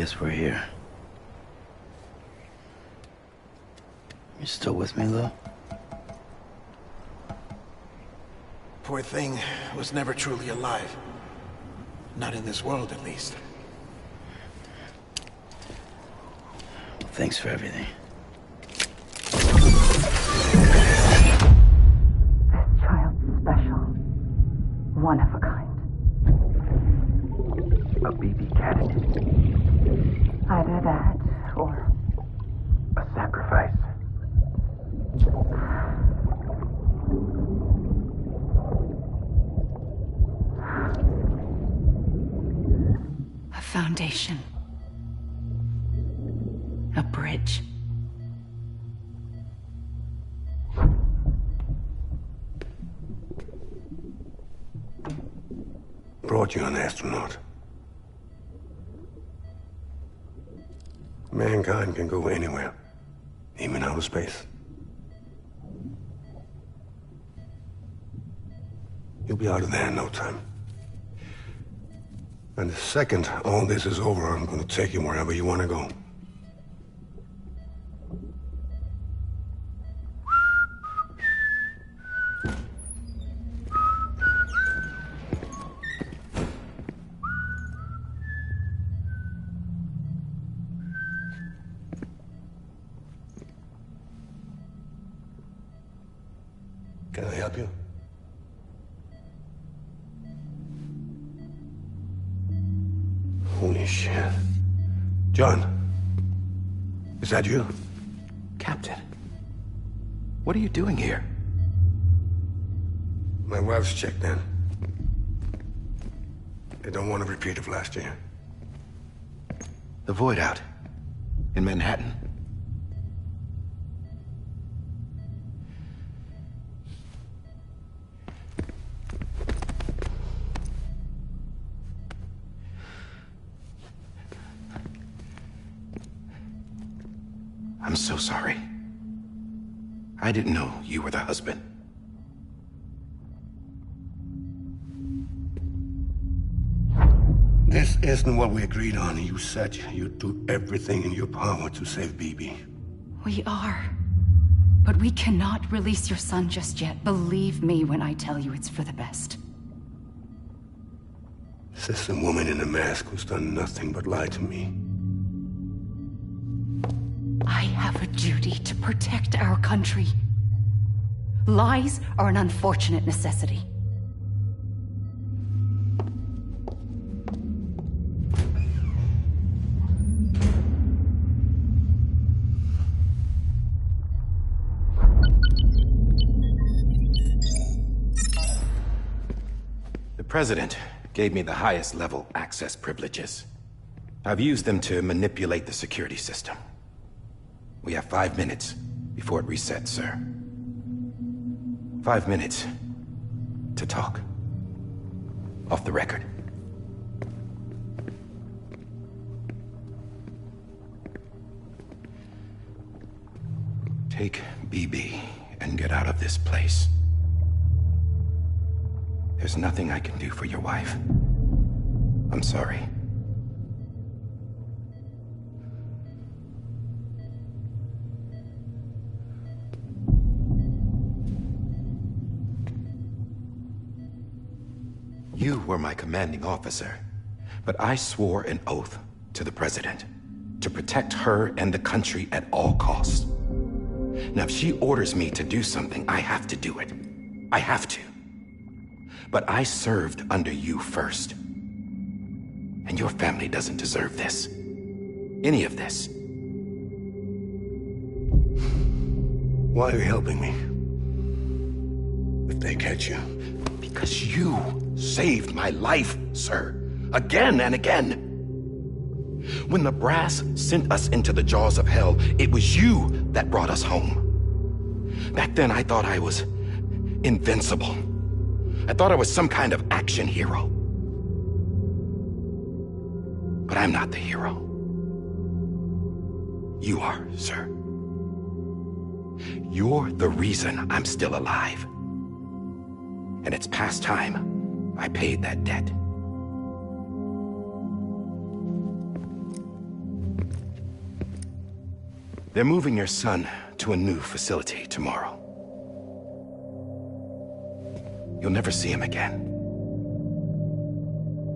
guess we're here. You still with me, Lou? Poor thing was never truly alive. Not in this world, at least. Thanks for everything. Child's special. One of a kind. A BB candidate. Either that, or A sacrifice. A foundation. A bridge. Brought you an astronaut. Mankind can go anywhere, even outer space. You'll be out of there in no time. And the second all this is over, I'm gonna take you wherever you want to go. Can I help you? Holy shit. John, is that you? Captain, what are you doing here? My wife's checked in. They don't want a repeat of last year. The Void out. In Manhattan. I'm so sorry. I didn't know you were the husband. This isn't what we agreed on. You said you'd do everything in your power to save BB. We are. But we cannot release your son just yet. Believe me when I tell you it's for the best. This is a woman in a mask who's done nothing but lie to me. I have a duty to protect our country. Lies are an unfortunate necessity. The President gave me the highest level access privileges. I've used them to manipulate the security system. We have 5 minutes before it resets, sir. 5 minutes to talk. Off the record. Take BB and get out of this place. There's nothing I can do for your wife. I'm sorry. You were my commanding officer, but I swore an oath to the President to protect her and the country at all costs. Now, if she orders me to do something, I have to do it. I have to. But I served under you first. And your family doesn't deserve this. Any of this. Why are you helping me? If they catch you. Because you saved my life, sir. Again and again. When the brass sent us into the jaws of hell, it was you that brought us home. Back then, I thought I was invincible. I thought I was some kind of action hero. But I'm not the hero. You are, sir. You're the reason I'm still alive. And it's past time I paid that debt. They're moving your son to a new facility tomorrow. You'll never see him again.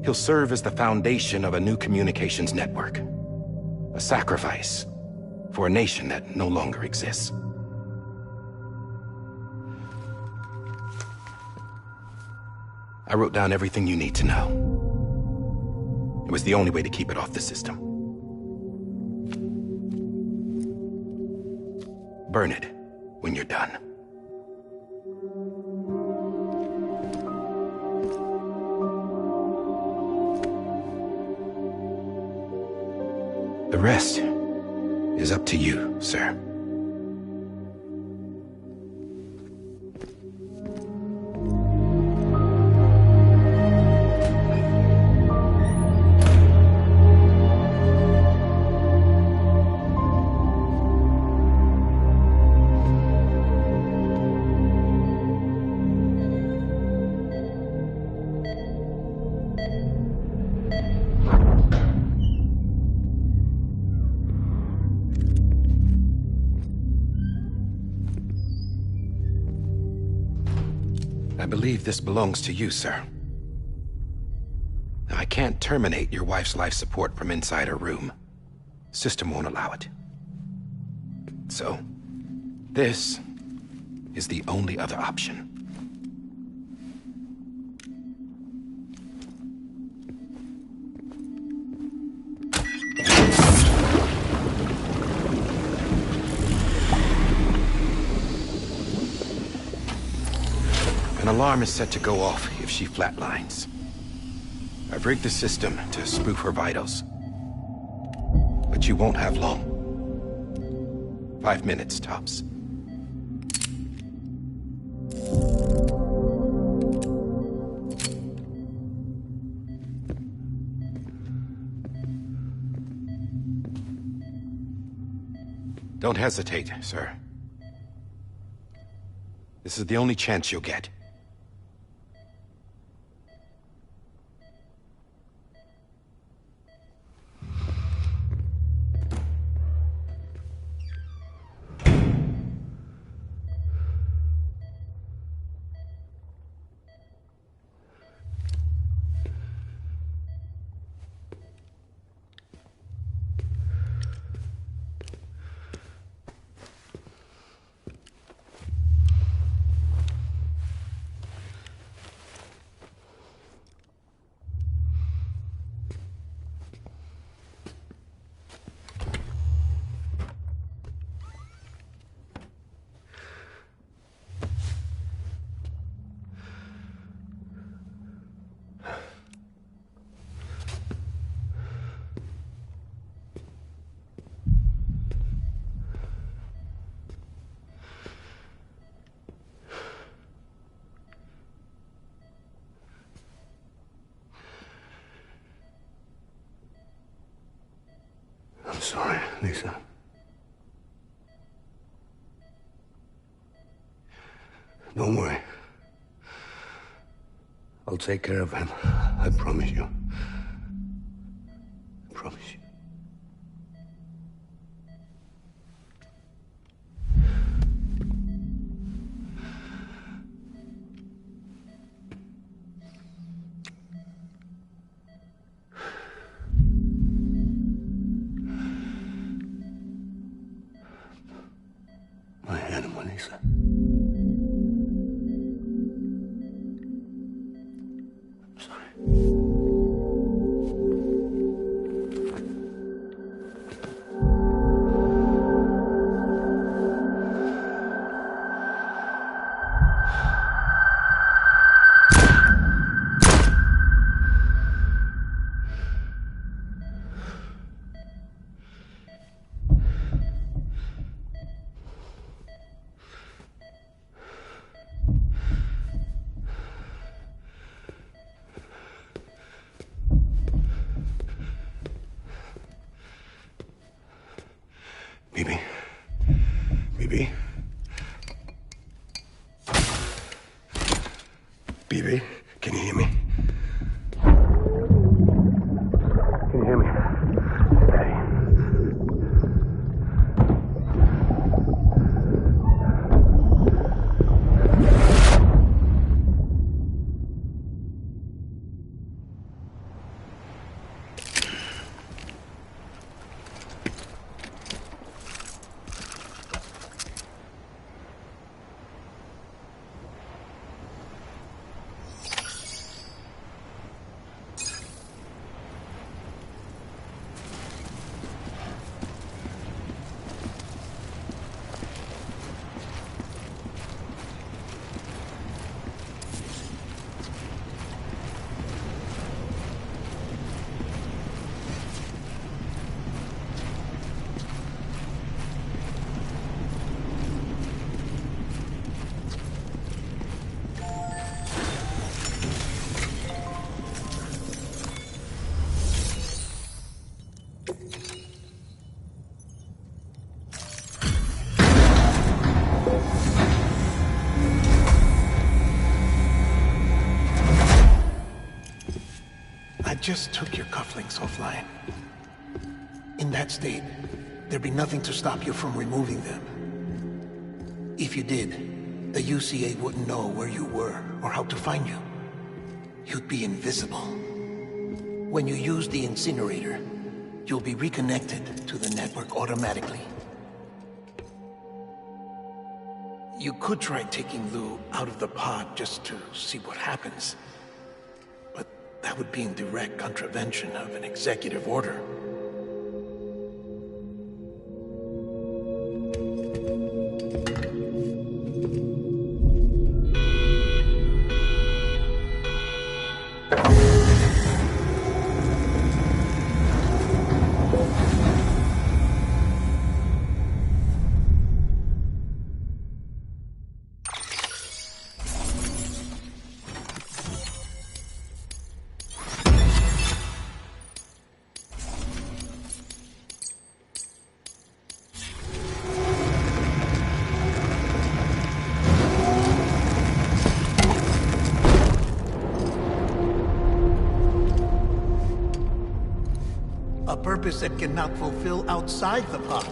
He'll serve as the foundation of a new communications network. A sacrifice for a nation that no longer exists. I wrote down everything you need to know. It was the only way to keep it off the system. Burn it when you're done. The rest is up to you, sir. I believe this belongs to you, sir. I can't terminate your wife's life support from inside her room. System won't allow it. So, this is the only other option. An alarm is set to go off if she flatlines. I've rigged the system to spoof her vitals. But you won't have long. 5 minutes, tops. Don't hesitate, sir. This is the only chance you'll get. I'm sorry, Lisa. Don't worry. I'll take care of him. I promise you. I promise you. My animal, Lisa. I'm sorry. Bibi. Bibi. Bibi, can you hear me? Can you hear me? Steady. just took your cufflinks offline. In that state, there'd be nothing to stop you from removing them. If you did, the UCA wouldn't know where you were or how to find you. You'd be invisible. When you use the incinerator, you'll be reconnected to the network automatically. You could try taking Lou out of the pod just to see what happens. But that would be in direct contravention of an executive order. A purpose that cannot fulfill outside the pod.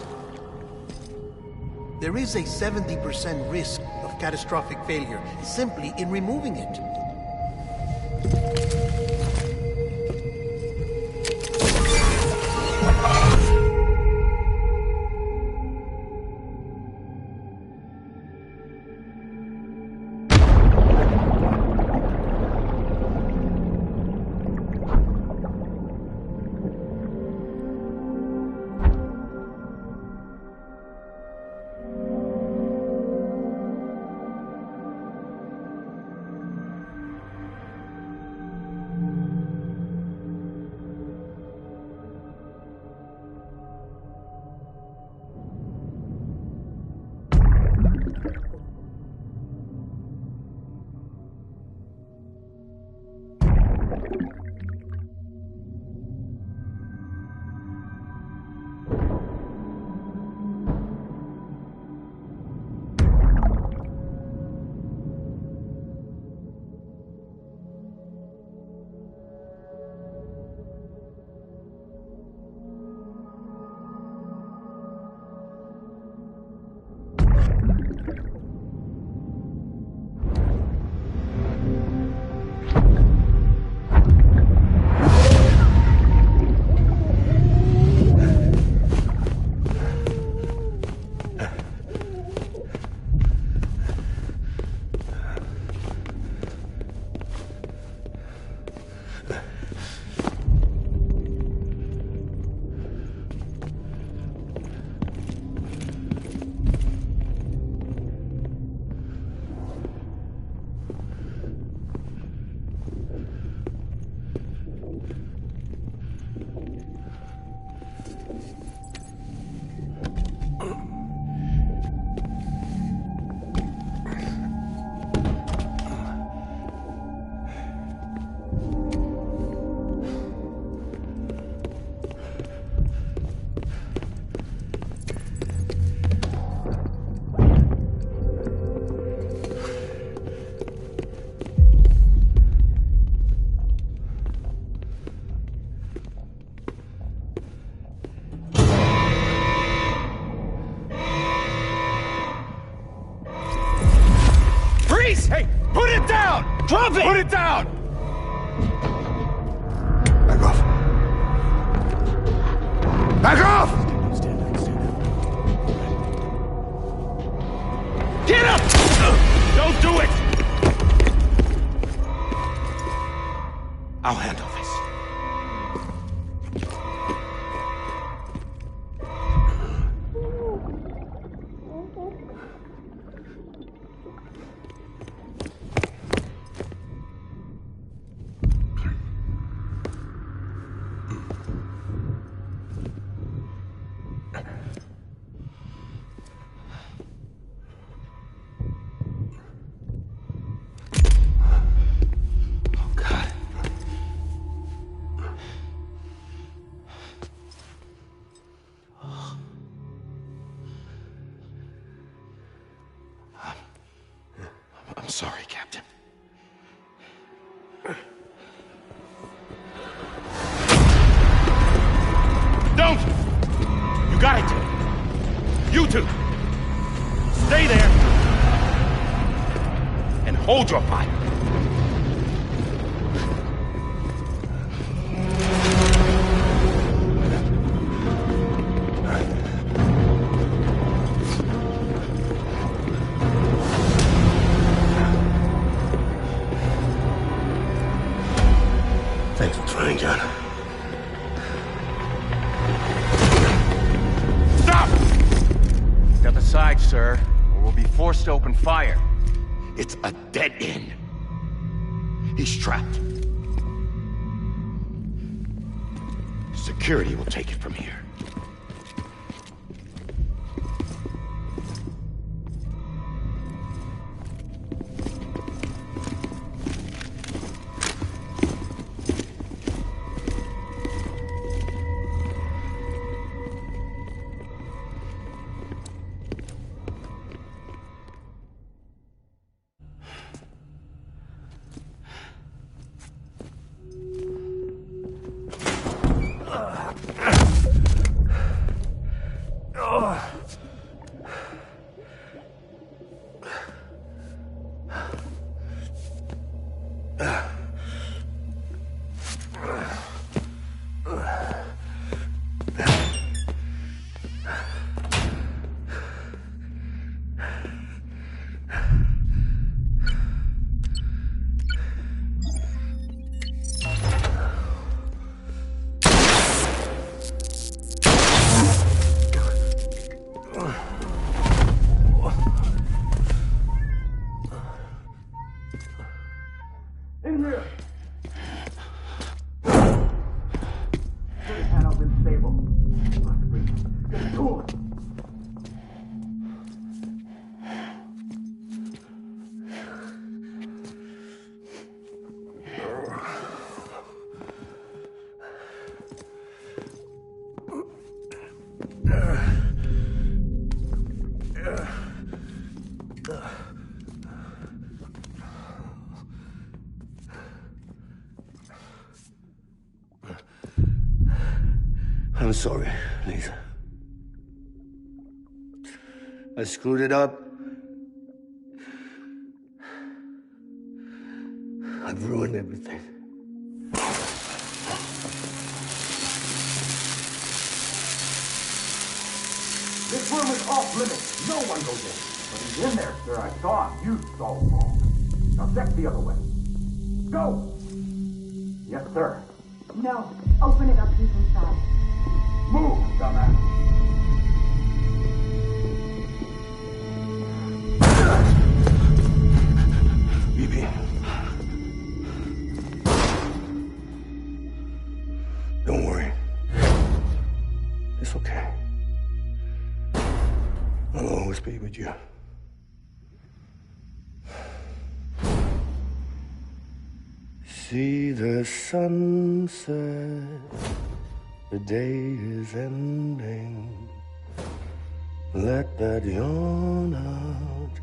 There is a 70% risk of catastrophic failure simply in removing it. Hey, put it down! Drop it! Put it down! Back off. Back off! Get up! Don't do it! I'll handle this. I'm sorry, Captain. Hold your fire. Thanks for trying, John. Stop! Step aside, sir, or we'll be forced to open fire. It's a dead end. He's trapped. Security will take it from here. I'm sorry, Lisa. I screwed it up. I've ruined everything. This room is off limits. No one goes in. But he's in there, sir. I saw him. You saw him wrong. Now check the other way. Go! Yes, sir. No. Open it up. He's inside. Move, dumbass. Bibi. Don't worry. It's okay. I'll always be with you. See the sunset, the day is ending. Let that yawn out,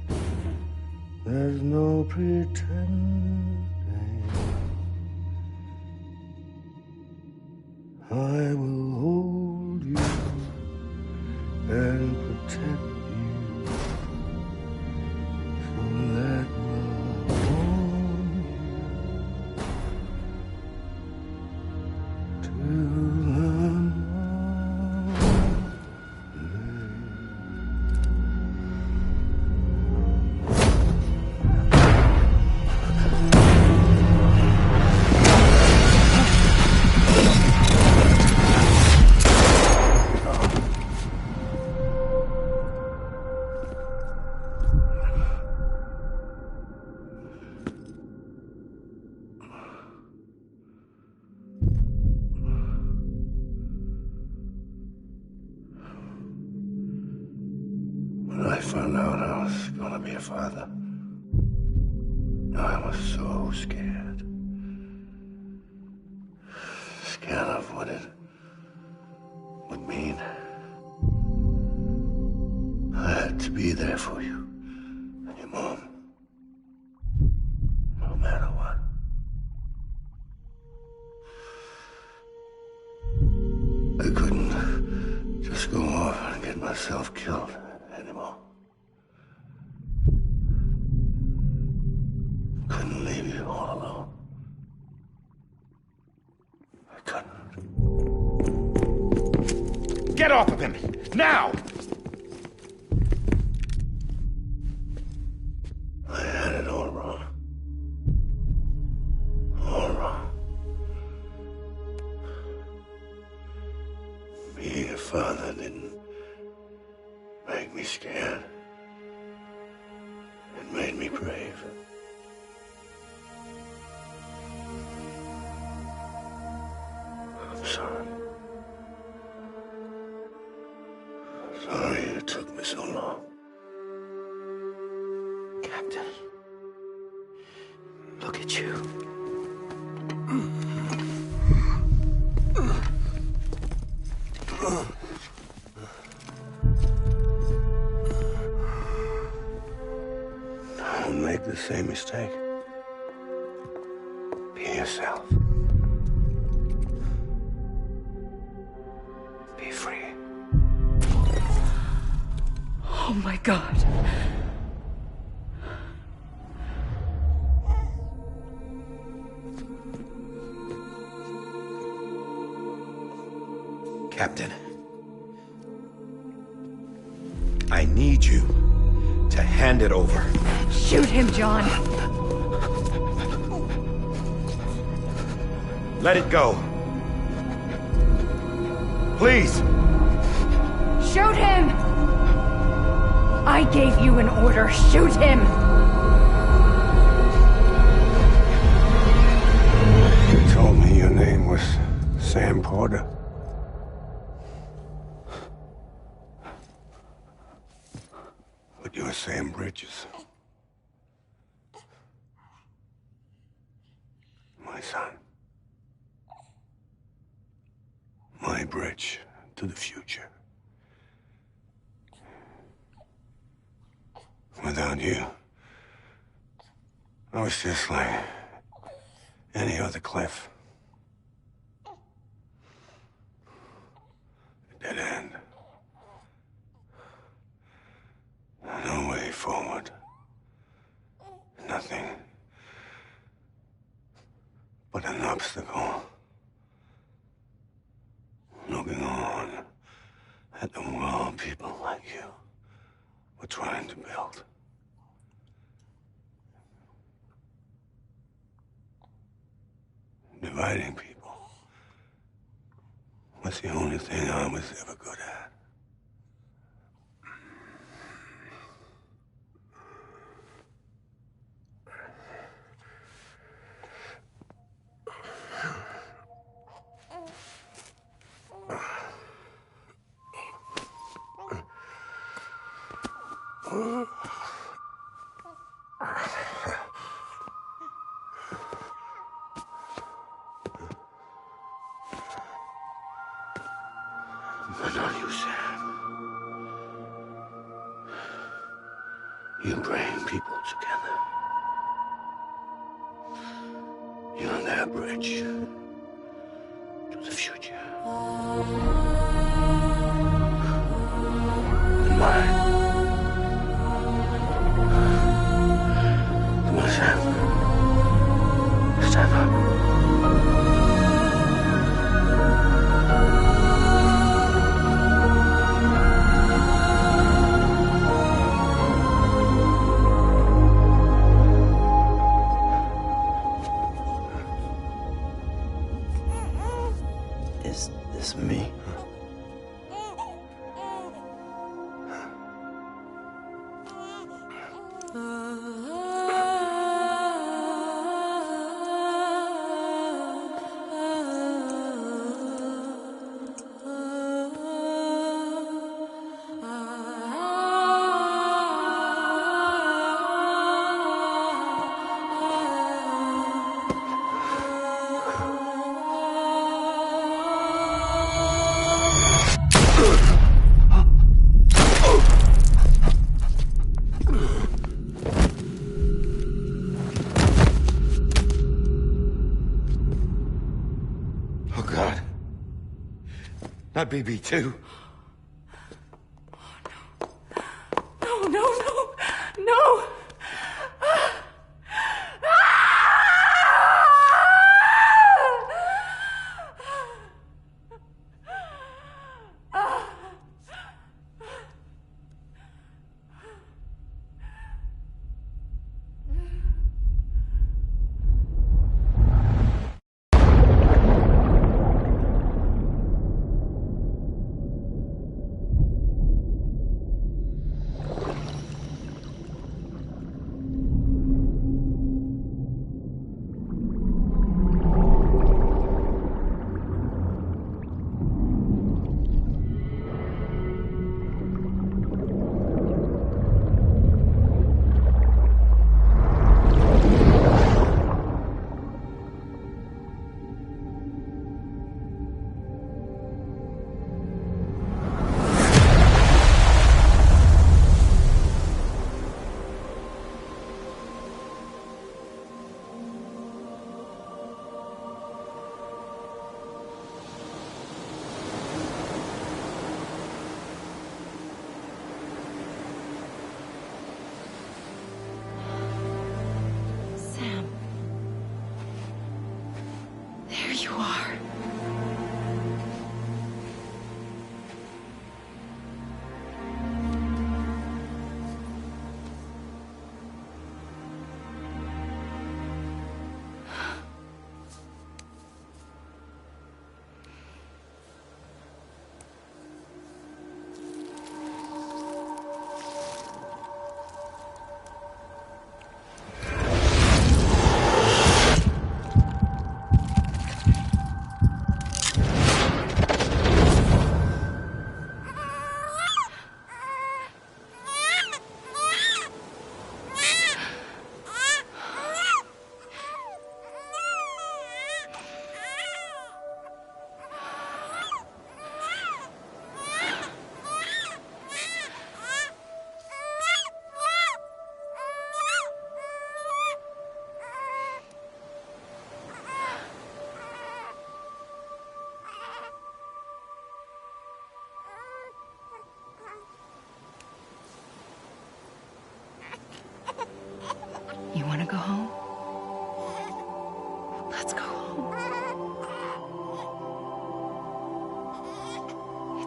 there's no pretending. I will hold you and protect you. So let love warm you till the morning. When I found out I was gonna be a father, I was so scared. Scared of what it would mean. I had to be there for you and your mom, no matter what. I couldn't just go off and get myself killed anymore. you all alone. I couldn't. Get off of him! Now! I had it all wrong. All wrong. Being a father didn't make me scared. It made me brave. I'm sorry. Sorry it took me so long. Captain, look at you. Don't make the same mistake. Be yourself. Be free. Oh my God. Captain, I need you to hand it over. Shoot him, John. Let it go. Please. Shoot him! I gave you an order. Shoot him! You told me your name was Sam Porter. But you're Sam Bridges. My son. My bridge to the future. Without you, I was just like any other Cliff. A dead end. No way forward. Nothing but an obstacle. Looking on at the world people like you were trying to build. Dividing people was the only thing I was ever good at. But not you, Sam. You bring people together. You're their bridge to the future. And mine. Come on, Sam. Stand up. Is this me? Oh, God. Not BB2. No, no, no, no! you are. You want to go home? Let's go home.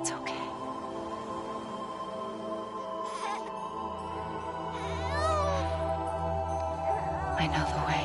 It's okay. I know the way.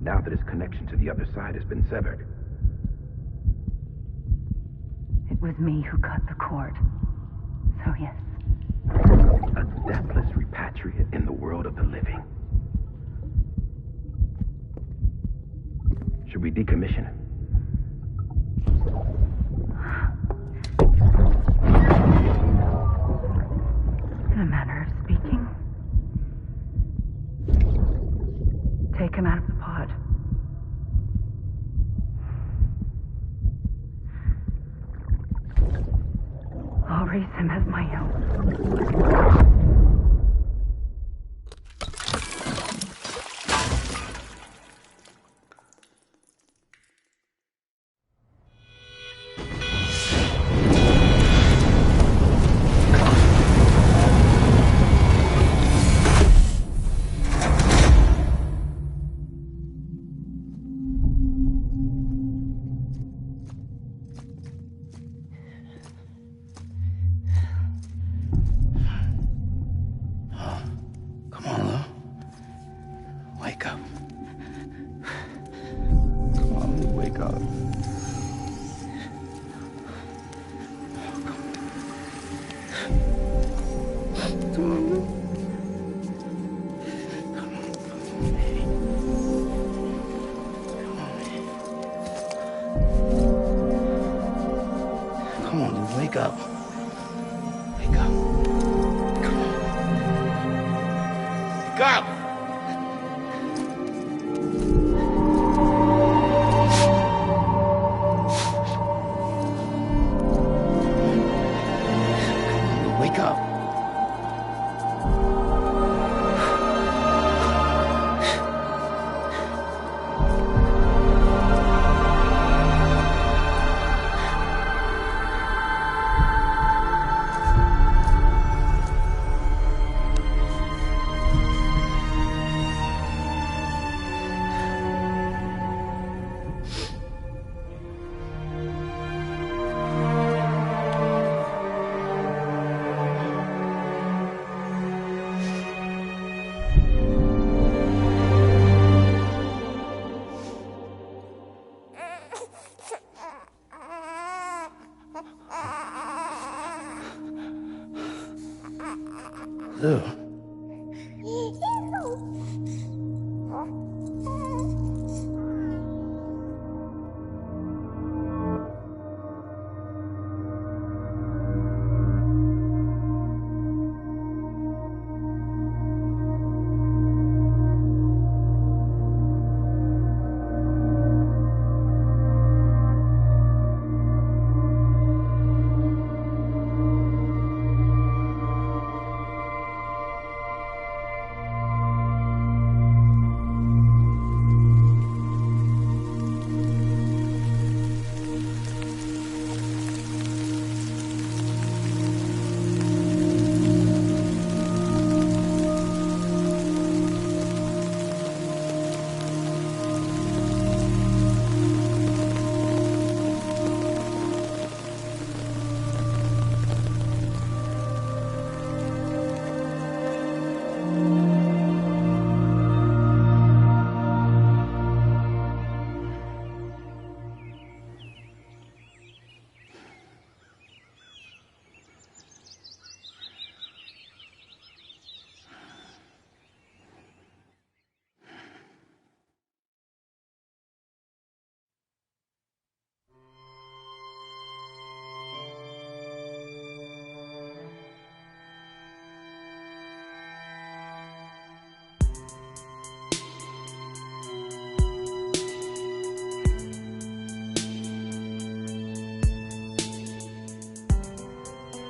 Now that his connection to the other side has been severed. It was me who cut the cord. So yes. A deathless repatriate in the world of the living. Should we decommission him? In a manner of speaking. Take him out of the pod. I'll raise him as my own. Wake up. Wake up. Come on. Wake up! do.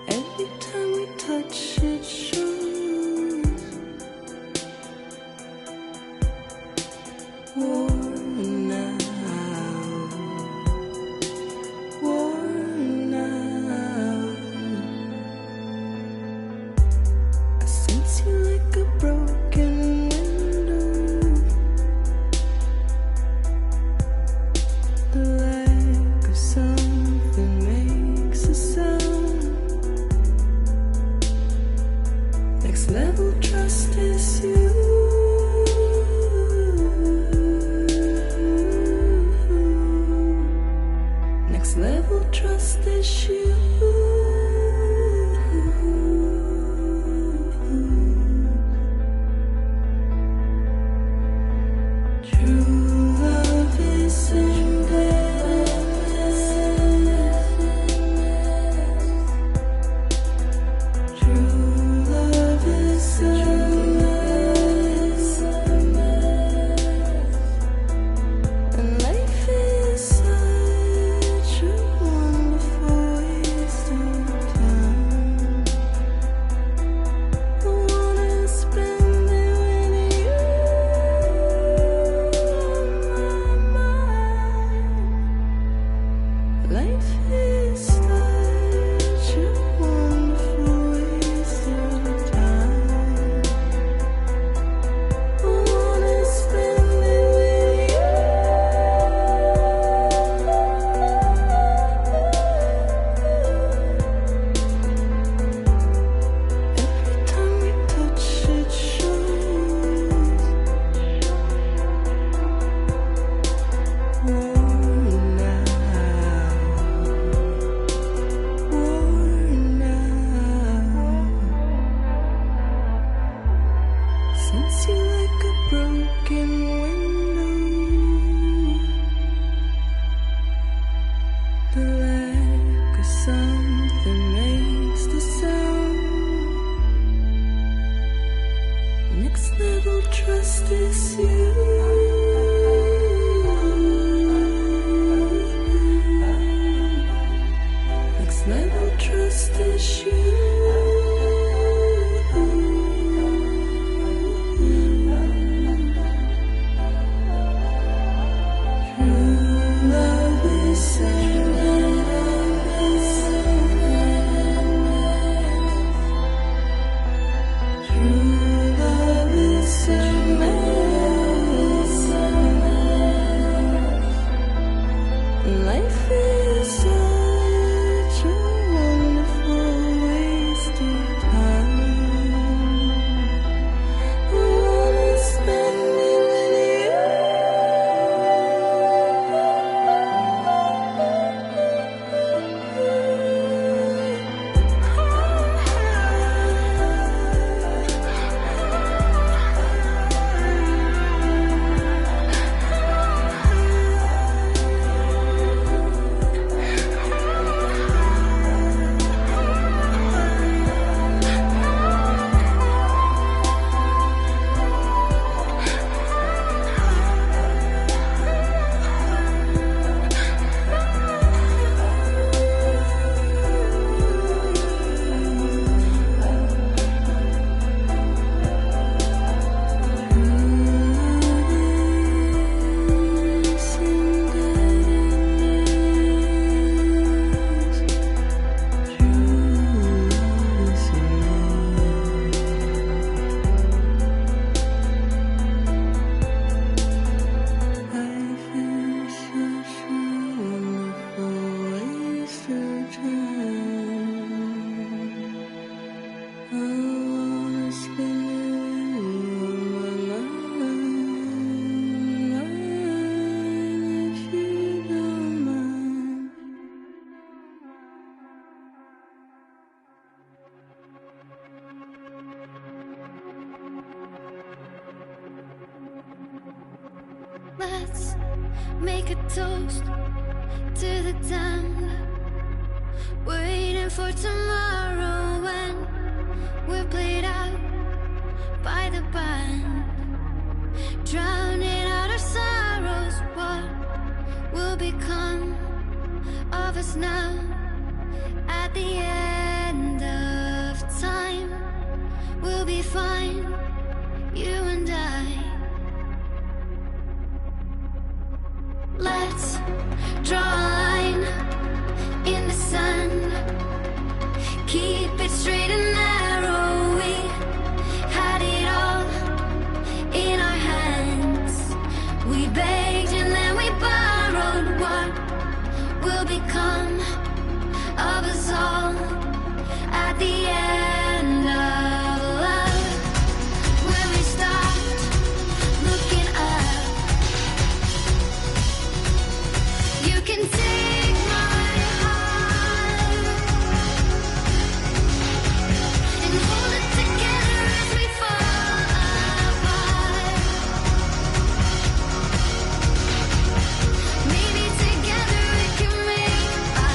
Every time we touch it shows worn out, worn out. I sense you like a broken window, the lack of something makes a sound. Next level trust is you. Next level trust is you. True love is endless. True love is endless. And life is such a wonderful waste of time. I wanna spend it with you on my mind. Life is such a wonderful waste of time. I wanna spend it with you. Every time we touch it shows worn out, worn out. Sense you like a broken window, the lack of something makes the sound. Next level trust is you. Next level trust is you. True love is endless. True love is endless. Life is such a wonderful waste of time. I wanna spend it with you. Let's make a toast to the damned, waiting for tomorrow when we're played out by the band, drowning out our sorrows. What will become of us now at the end of time? We'll be fine, you and I. Let's draw a line in the sand, keep it straight and narrow. We had it all in our hands. We begged and then we borrowed. What will become of us all at the end of love? When we stopped looking up, you can take my heart and hold it together as we fall apart. Maybe together we can make a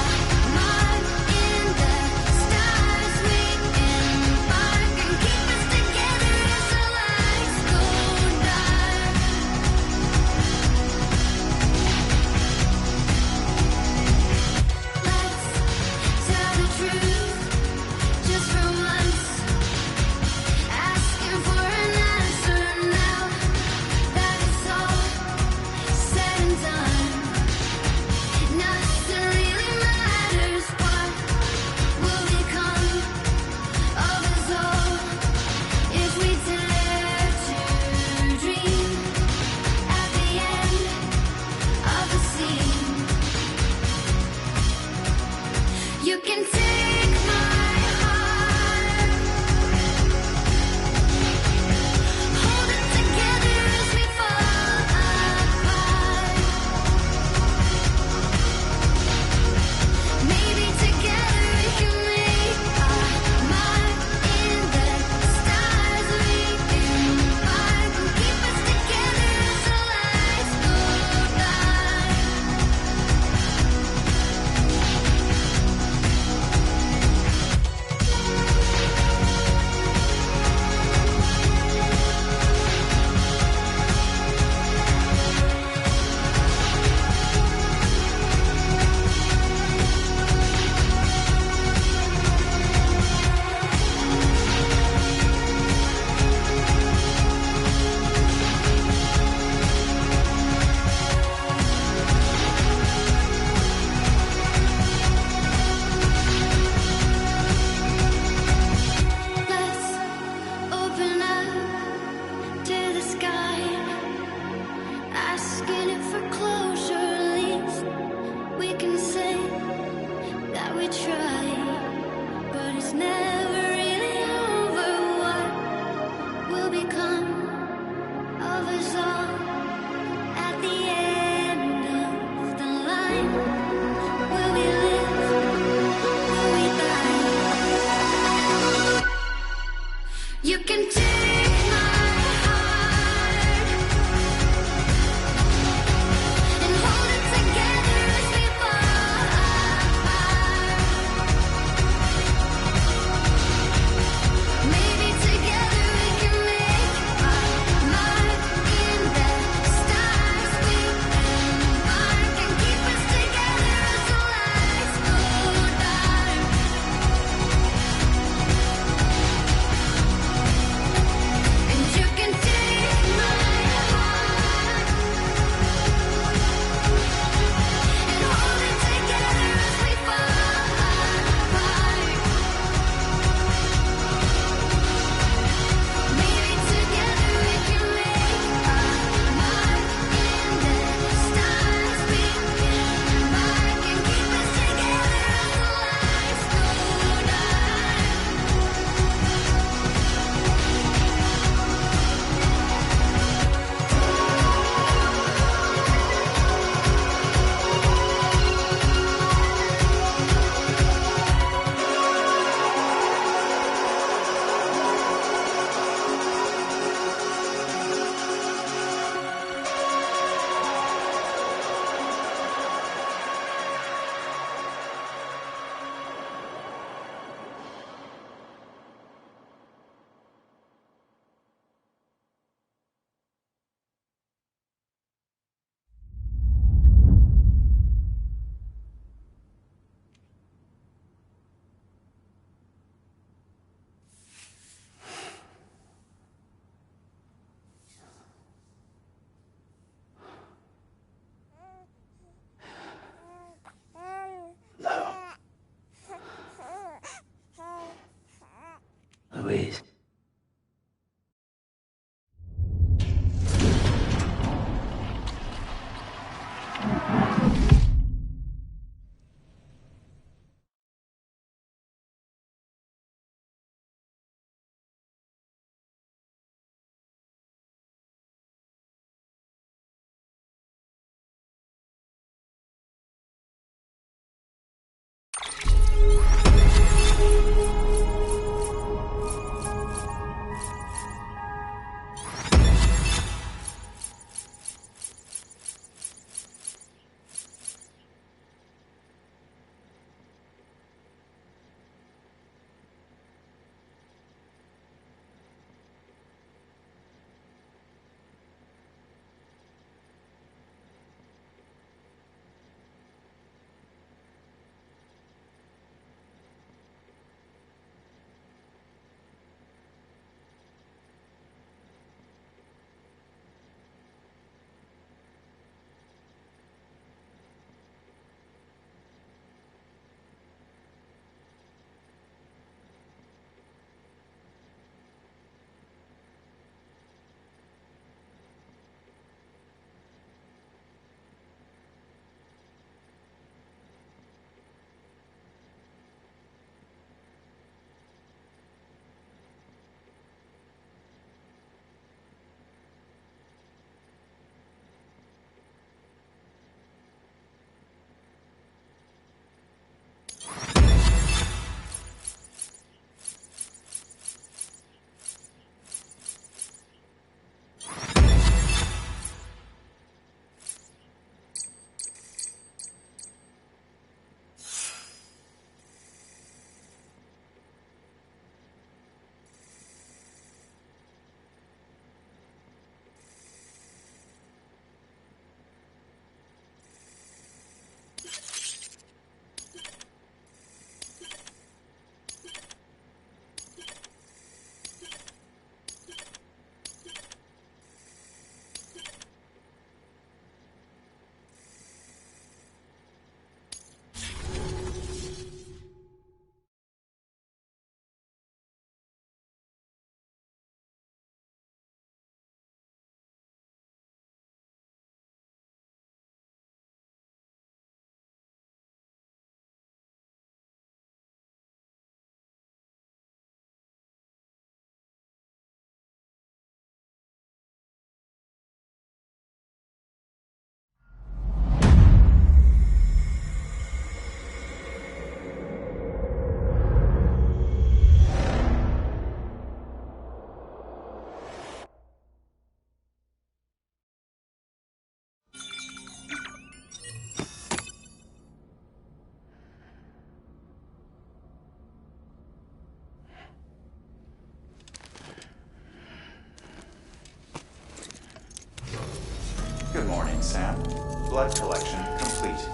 morning, Sam. Blood collection complete.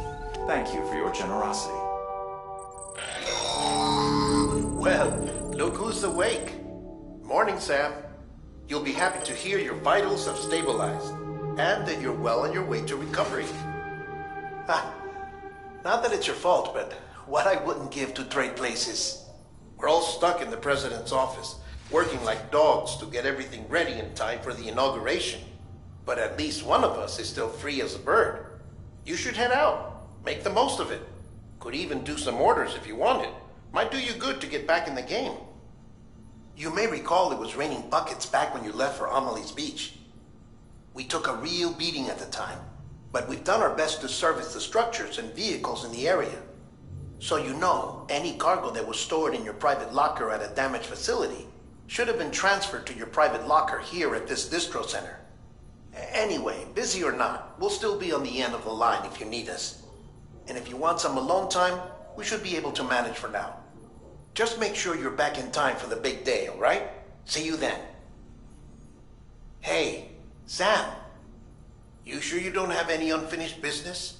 Thank you for your generosity. Well, look who's awake. Morning, Sam. You'll be happy to hear your vitals have stabilized, and that you're well on your way to recovery. Not that it's your fault, but what I wouldn't give to trade places. We're all stuck in the president's office, working like dogs to get everything ready in time for the inauguration. But at least one of us is still free as a bird. You should head out. Make the most of it. Could even do some orders if you wanted. Might do you good to get back in the game. You may recall it was raining buckets back when you left for Amelie's Beach. We took a real beating at the time, but we've done our best to service the structures and vehicles in the area. So you know, any cargo that was stored in your private locker at a damaged facility should have been transferred to your private locker here at this distro center. Anyway, busy or not, we'll still be on the end of the line if you need us. And if you want some alone time, we should be able to manage for now. Just make sure you're back in time for the big day, all right? See you then. Hey, Sam. You sure you don't have any unfinished business?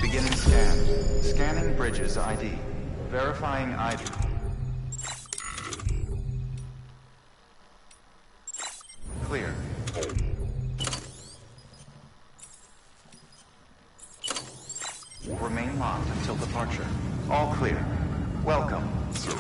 Beginning scan. Scanning bridges ID. Verifying ID. Clear. Remain locked until departure. All clear. Welcome. So,